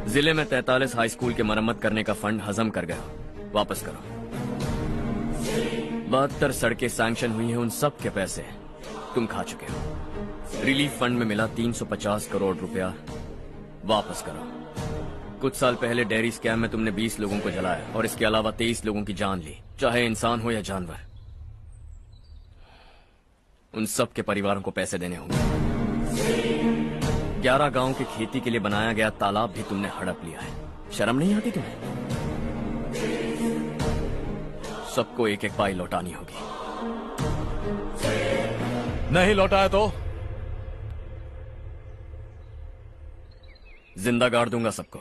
जिले में 43 हाई स्कूल के मरम्मत करने का फंड हजम कर गया, वापस करो। 72 सड़कें सैंक्शन हुई हैं, उन सब के पैसे तुम खा चुके हो। रिलीफ फंड में मिला 350 करोड़ रुपया, वापस करो। कुछ साल पहले डेयरी स्कैम में तुमने 20 लोगों को जलाया और इसके अलावा 23 लोगों की जान ली, चाहे इंसान हो या जानवर। उन सब के परिवारों को पैसे देने होंगे। 11 गांव के खेती के लिए बनाया गया तालाब भी तुमने हड़प लिया है। शर्म नहीं आती तुम्हें? सबको एक एक पाई लौटानी होगी। नहीं लौटाया तो जिंदा गाड़ दूंगा सबको।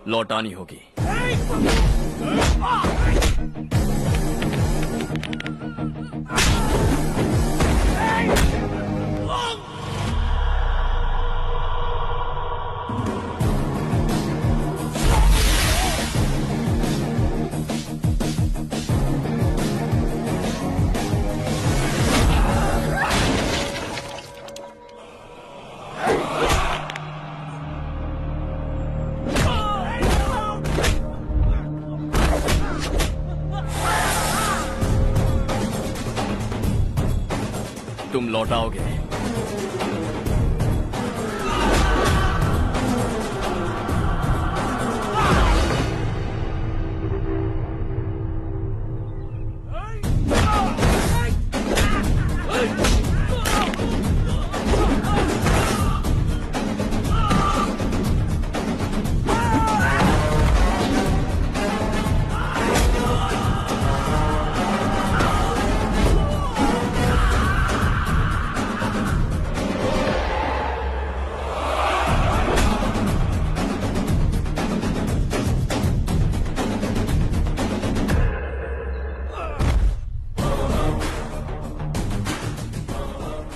लौटानी होगी। तुम लौटाओगे।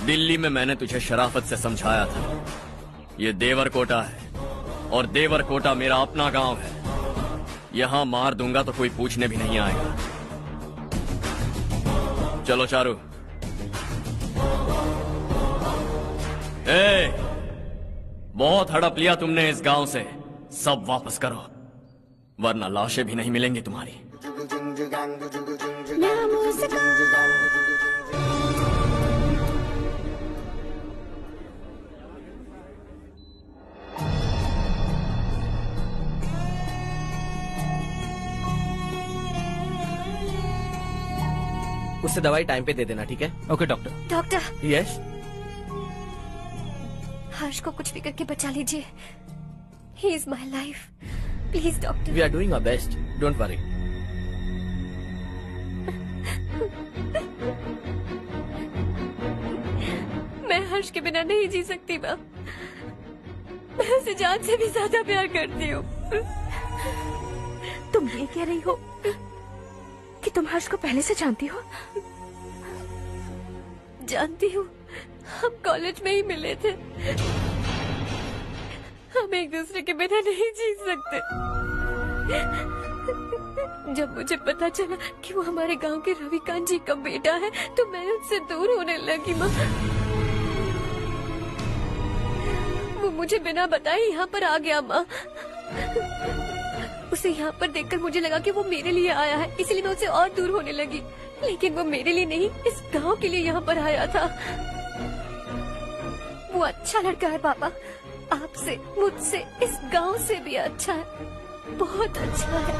दिल्ली में मैंने तुझे शराफत से समझाया था, ये देवर कोटा है और देवर कोटा मेरा अपना गांव है। यहां मार दूंगा तो कोई पूछने भी नहीं आएगा। चलो चारू। बहुत हड़प लिया तुमने इस गांव से, सब वापस करो वरना लाशें भी नहीं मिलेंगी तुम्हारी। उससे दवाई टाइम पे दे देना, ठीक है? Okay doctor. Doctor. Yes. Harsh को कुछ भी करके बचा लीजिए। He is my life, please doctor. We are doing our best, don't worry. मैं हर्ष के बिना नहीं जी सकती मैम। मैं उसे जान से भी ज्यादा प्यार करती हूँ। तुम ये कह रही हो कि तुम हर्ष को पहले से जानती हो? जानती हूँ, हम कॉलेज में ही मिले थे। हम एक दूसरे के बिना नहीं जी सकते। जब मुझे पता चला कि वो हमारे गांव के रविकांत जी का बेटा है तो मैं उनसे दूर होने लगी माँ। वो मुझे बिना बताए यहाँ पर आ गया माँ। उसे यहाँ पर देखकर मुझे लगा कि वो मेरे लिए आया है, इसलिए मैं उससे और दूर होने लगी। लेकिन वो मेरे लिए नहीं, इस गांव के लिए यहाँ पर आया था। वो अच्छा लड़का है पापा, आपसे, मुझसे, इस गांव से भी अच्छा है, बहुत अच्छा है।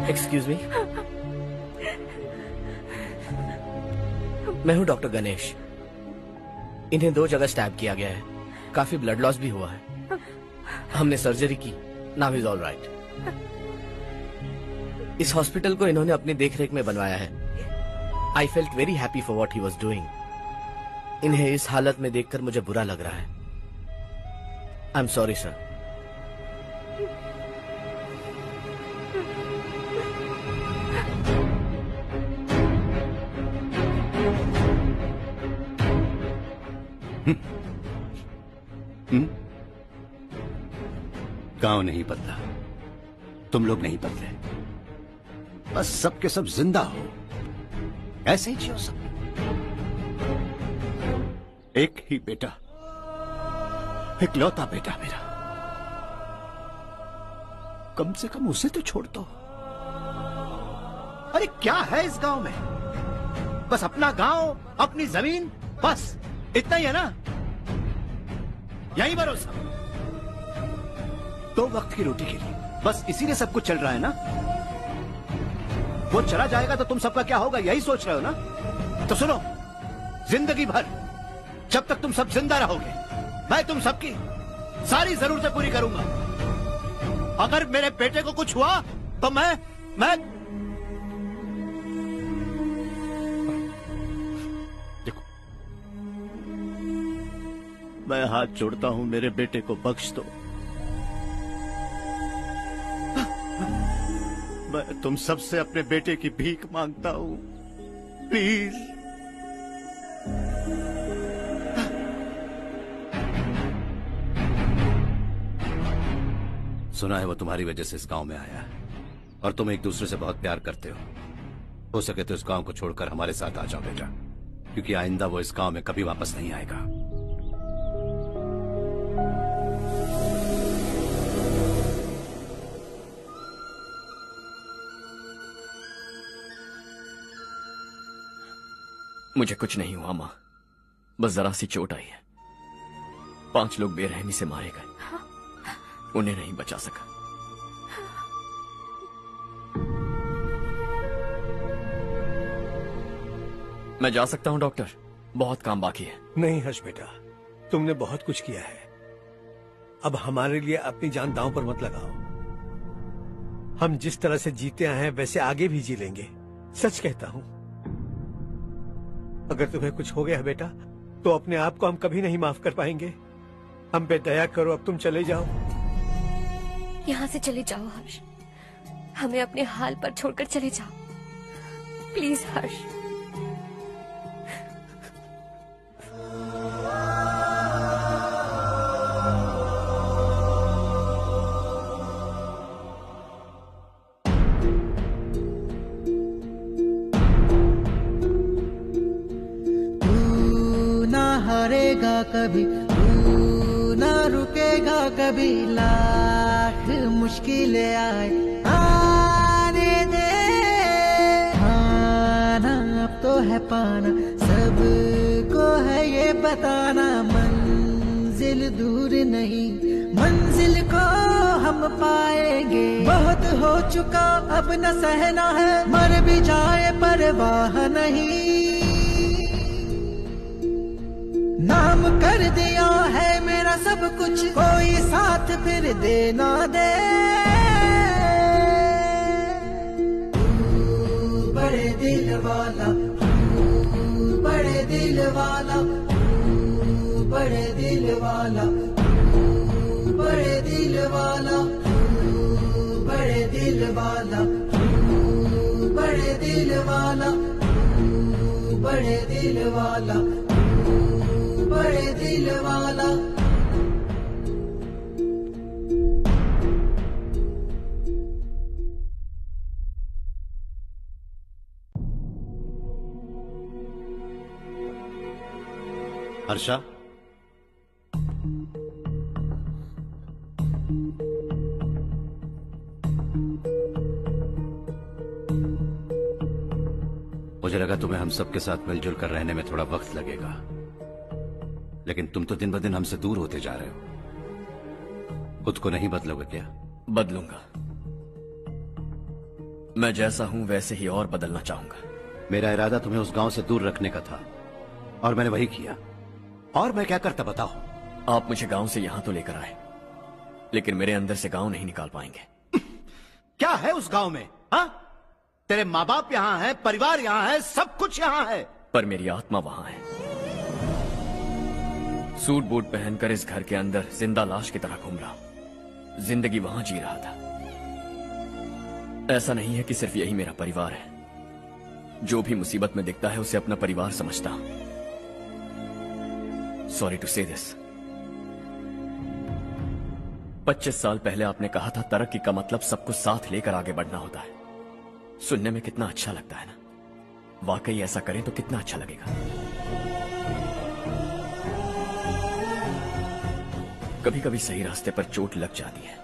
एक्सक्यूज मी, मैं हूं डॉक्टर गणेश। इन्हें 2 जगह स्टैब किया गया है, काफी ब्लड लॉस भी हुआ है। हमने सर्जरी की, नाउ इज ऑल राइट। इस हॉस्पिटल को इन्होंने अपनी देखरेख में बनवाया है। I felt very happy for what he was doing. इन्हें इस हालत में देखकर मुझे बुरा लग रहा है। I am sorry sir. गांव नहीं बदला, तुम लोग नहीं बदले, बस सबके सब जिंदा हो, ऐसे ही जियो सब। एक ही बेटा, इकलौता बेटा मेरा, कम से कम उसे तो छोड़ दो। अरे क्या है इस गांव में? बस अपना गांव, अपनी जमीन, बस इतना ही है ना? यही भरोसा, 2 वक्त की रोटी के लिए, बस इसीलिए सब कुछ चल रहा है ना? वो चला जाएगा तो तुम सबका क्या होगा, यही सोच रहे हो ना? तो सुनो, जिंदगी भर जब तक तुम सब जिंदा रहोगे, मैं तुम सबकी सारी जरूरतें पूरी करूंगा। अगर मेरे बेटे को कुछ हुआ तो मैं देखो, मैं हाथ जोड़ता हूं, मेरे बेटे को बख्श दो। मैं तुम सबसे अपने बेटे की भीख मांगता हूं, प्लीज। सुना है वो तुम्हारी वजह से इस गांव में आया है और तुम एक दूसरे से बहुत प्यार करते हो सके तो इस गांव को छोड़कर हमारे साथ आ जाओ बेटा, क्योंकि आइंदा वो इस गांव में कभी वापस नहीं आएगा। मुझे कुछ नहीं हुआ माँ, बस जरा सी चोट आई है। 5 लोग बेरहमी से मारे गए, उन्हें नहीं बचा सका। मैं जा सकता हूँ डॉक्टर, बहुत काम बाकी है। नहीं हर्ष बेटा, तुमने बहुत कुछ किया है, अब हमारे लिए अपनी जान दांव पर मत लगाओ। हम जिस तरह से जीते आए हैं वैसे आगे भी जी लेंगे, सच कहता हूँ। अगर तुम्हें कुछ हो गया बेटा तो अपने आप को हम कभी नहीं माफ कर पाएंगे। हम पे दया करो, अब तुम चले जाओ। यहाँ से चले जाओ हर्ष, हमें अपने हाल पर छोड़कर चले जाओ, प्लीज हर्ष। हारेगा कभी, तू ना रुकेगा कभी, लाख मुश्किलें आए आने दे। खाना अब तो है पाना, सबको है ये बताना, मंजिल दूर नहीं, मंजिल को हम पाएंगे। बहुत हो चुका अब न सहना है, मर भी जाए परवाह नहीं। नाम कर दिया है मेरा सब कुछ, कोई साथ फिर दे ना दे। तू बड़े दिल वाला, तू बड़े दिल वाला, तू बड़े दिल वाला, तू बड़े दिल वाला, तू बड़े दिल वाला, तू बड़े दिल वाला, तू बड़े दिल वाला, बड़े दिल वाला। हर्षा, मुझे लगा तुम्हें हम सबके साथ मिलजुल कर रहने में थोड़ा वक्त लगेगा, लेकिन तुम तो दिन ब दिन हमसे दूर होते जा रहे हो। खुद को नहीं बदलोगे क्या? बदलूंगा। मैं जैसा हूं वैसे ही और बदलना चाहूंगा। मेरा इरादा तुम्हें उस गांव से दूर रखने का था और मैंने वही किया। और मैं क्या करता बताओ? आप मुझे गांव से यहां तो लेकर आए, लेकिन मेरे अंदर से गांव नहीं निकाल पाएंगे। क्या है उस गांव में? हाँ, तेरे माँ बाप यहाँ है, परिवार यहाँ है, सब कुछ यहाँ है, पर मेरी आत्मा वहां है। सूट बूट पहनकर इस घर के अंदर जिंदा लाश की तरह घूम रहा हूं। जिंदगी वहां जी रहा था। ऐसा नहीं है कि सिर्फ यही मेरा परिवार है। जो भी मुसीबत में दिखता है उसे अपना परिवार समझता हूं। सॉरी टू से दिस। 25 साल पहले आपने कहा था तरक्की का मतलब सबको साथ लेकर आगे बढ़ना होता है। सुनने में कितना अच्छा लगता है ना? वाकई ऐसा करें तो कितना अच्छा लगेगा। कभी कभी सही रास्ते पर चोट लग जाती है,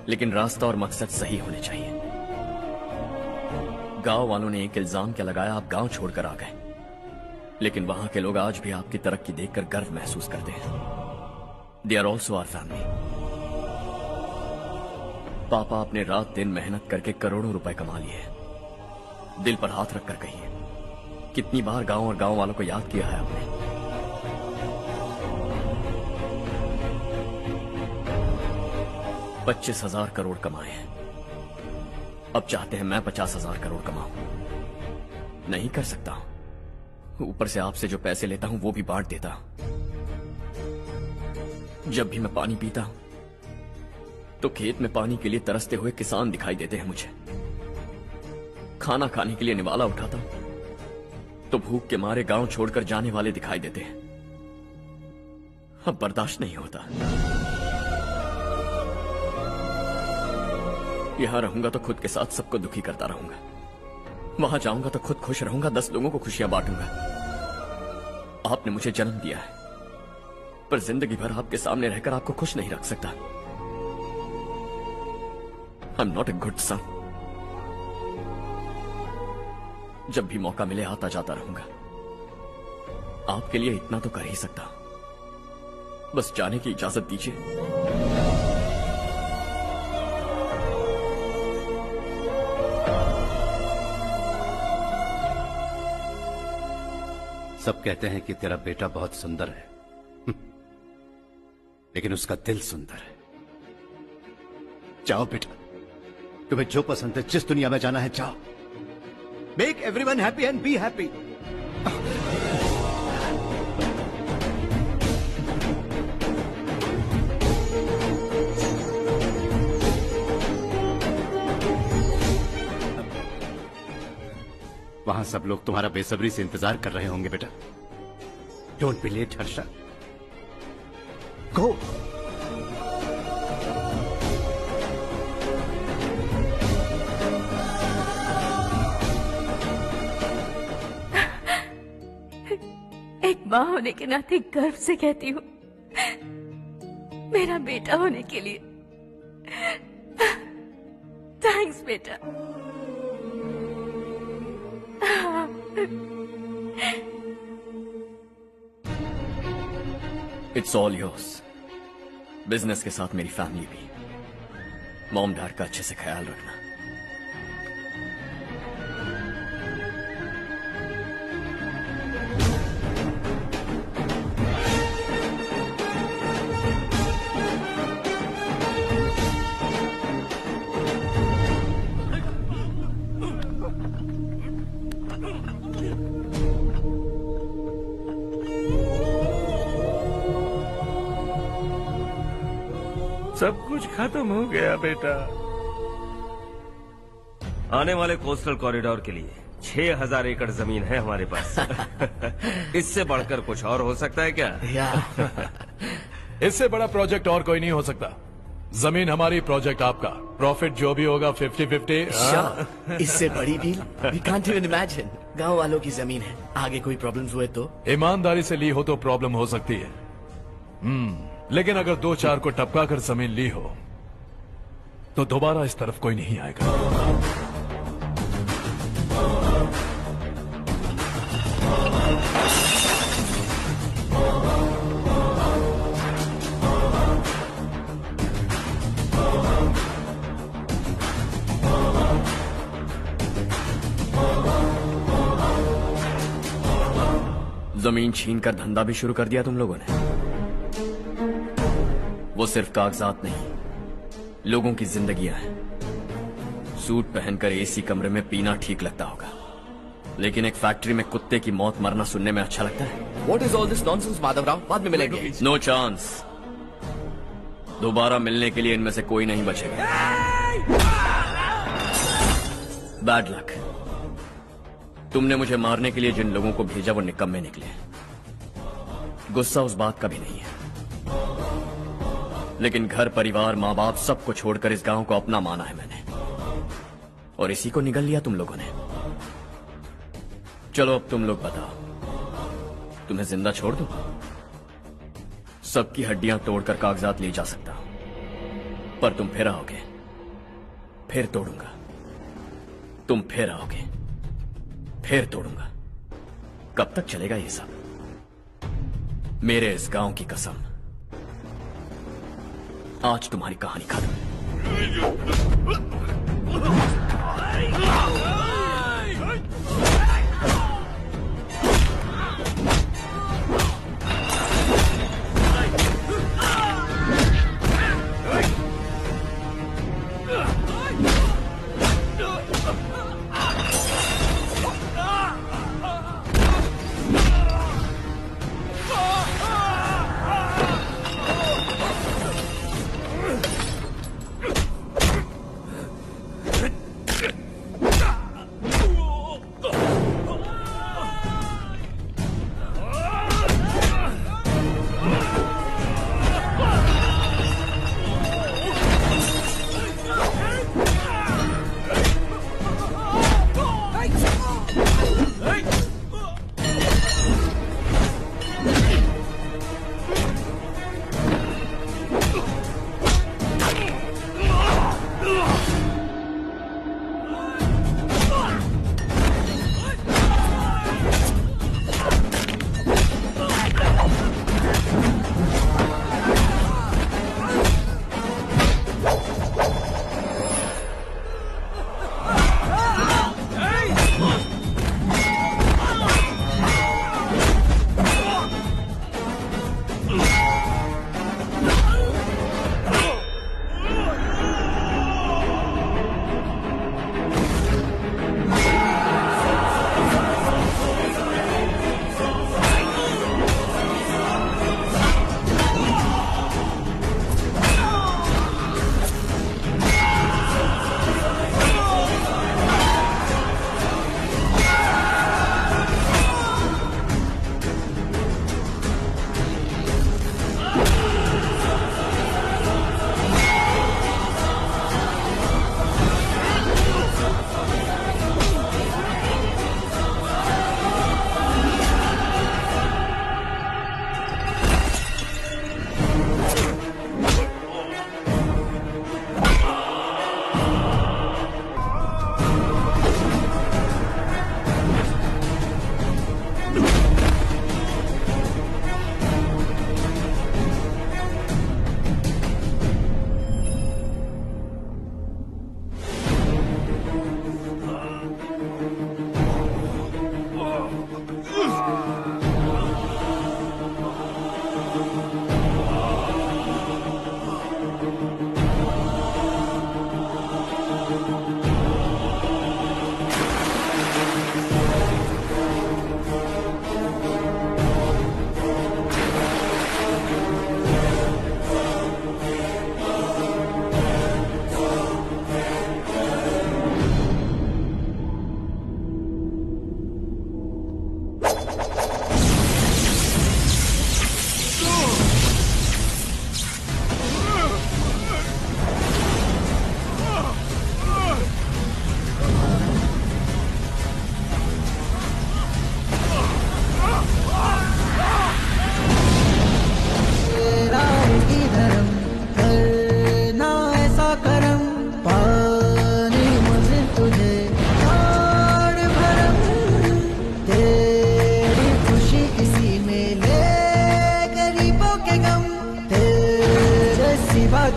लेकिन रास्ता और मकसद सही होने चाहिए। गांव वालों ने एक इल्जाम क्या लगाया, आप गांव छोड़कर आ गए, लेकिन वहां के लोग आज भी आपकी तरक्की देखकर गर्व महसूस करते हैं। They are also our family. पापा आपने रात दिन मेहनत करके करोड़ों रुपए कमा लिए। दिल पर हाथ रखकर कहिए, कितनी बार गांव और गांव वालों को याद किया है आपने? 25,000 करोड़ कमाए हैं। अब चाहते हैं मैं 50,000 करोड़ कमाऊं। नहीं कर सकता हूं। ऊपर से आपसे जो पैसे लेता हूं वो भी बांट देता हूं। जब भी मैं पानी पीता हूं तो खेत में पानी के लिए तरसते हुए किसान दिखाई देते हैं मुझे। खाना खाने के लिए निवाला उठाता हूं तो भूख के मारे गांव छोड़कर जाने वाले दिखाई देते हैं। अब बर्दाश्त नहीं होता। यहां रहूंगा तो खुद के साथ सबको दुखी करता रहूंगा। वहां जाऊंगा तो खुद खुश रहूंगा, 10 लोगों को खुशियां बांटूंगा। आपने मुझे जन्म दिया है, पर जिंदगी भर आपके सामने रहकर आपको खुश नहीं रख सकता। I am not a good son. जब भी मौका मिले आता जाता रहूंगा। आपके लिए इतना तो कर ही सकता, बस जाने की इजाजत दीजिए। सब कहते हैं कि तेरा बेटा बहुत सुंदर है, लेकिन उसका दिल सुंदर है। जाओ बेटा, तुम्हें जो पसंद है, जिस दुनिया में जाना है जाओ। Make everyone happy and be happy. वहां सब लोग तुम्हारा बेसब्री से इंतजार कर रहे होंगे बेटा। डोंट बी लेट हर्षा, गो। एक माँ होने के नाते गर्व से कहती हूँ, मेरा बेटा होने के लिए थैंक्स बेटा। It's all yours. बिजनेस के साथ मेरी फैमिली भी। मॉम डैड का अच्छे से ख्याल रखना। सब कुछ खत्म हो गया बेटा। आने वाले कोस्टल कॉरिडोर के लिए 6000 एकड़ जमीन है हमारे पास। इससे बढ़कर कुछ और हो सकता है क्या? इससे बड़ा प्रोजेक्ट और कोई नहीं हो सकता। जमीन हमारी, प्रोजेक्ट आपका। प्रॉफिट जो भी होगा 50-50। इससे बड़ी deal we can't even imagine. गांव वालों की जमीन है, आगे कोई प्रॉब्लम्स हुए तो? ईमानदारी से ली हो तो प्रॉब्लम हो सकती है, लेकिन अगर 2-4 को टपका कर जमीन ली हो तो दोबारा इस तरफ कोई नहीं आएगा। जमीन छीन कर धंधा भी शुरू कर दिया तुम लोगों ने। वो सिर्फ कागजात नहीं, लोगों की जिंदगियां हैं। सूट पहनकर एसी कमरे में पीना ठीक लगता होगा, लेकिन एक फैक्ट्री में कुत्ते की मौत मरना सुनने में अच्छा लगता है। What is all this nonsense, Madhavrao? बाद में मिलेंगे। No chance. दोबारा मिलने के लिए इनमें से कोई नहीं बचेगा। Bad luck. तुमने मुझे मारने के लिए जिन लोगों को भेजा वो निकम्मे निकले। गुस्सा उस बात का भी नहीं है, लेकिन घर परिवार माँ बाप सबको छोड़कर इस गांव को अपना माना है मैंने, और इसी को निगल लिया तुम लोगों ने। चलो अब तुम लोग बताओ, तुम्हें जिंदा छोड़ दूं? सबकी हड्डियां तोड़कर कागजात ले जा सकता हूं, पर तुम फिर आओगे, फिर तोड़ूंगा। तुम फिर आओगे, फिर तोड़ूंगा। कब तक चलेगा ये सब? मेरे इस गांव की कसम, आज तुम्हारी कहानी खत्म।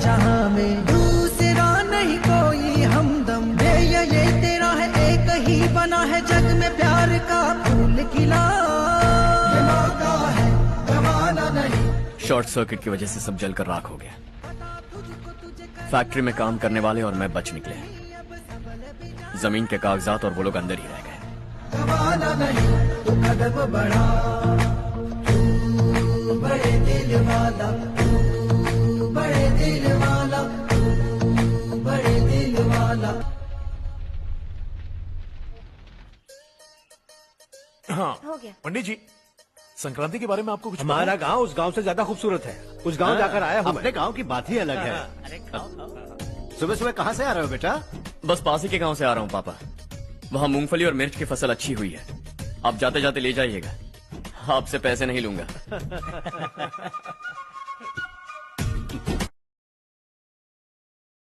जहां में दूसरा नहीं कोई हमदम। ये तेरा है, एक ही बना है जग में प्यार का फूल खिला। ये मौका है, गवाना नहीं। शॉर्ट सर्किट की वजह से सब जलकर राख हो गया। फैक्ट्री में काम करने वाले और मैं बच निकले। जमीन के कागजात और वो लोग अंदर ही रह गए। गवाना नहीं, तू कदम बढ़ा, तू बड़े दिल वाला, तू बड़े दिल वाला, तू बड़े दिल वाला। हाँ हो गया। पंडित जी, संक्रांति के बारे में आपको कुछ हमारा गांव उस गांव से ज्यादा खूबसूरत है। उस गांव जाकर आया हूँ। अपने गांव की बात ही अलग है। सुबह सुबह कहाँ से आ रहे हो बेटा? बस पास ही के गांव से आ रहा हूँ पापा। वहाँ मूंगफली और मिर्च की फसल अच्छी हुई है। आप जाते जाते ले जाइएगा। आपसे पैसे नहीं लूंगा।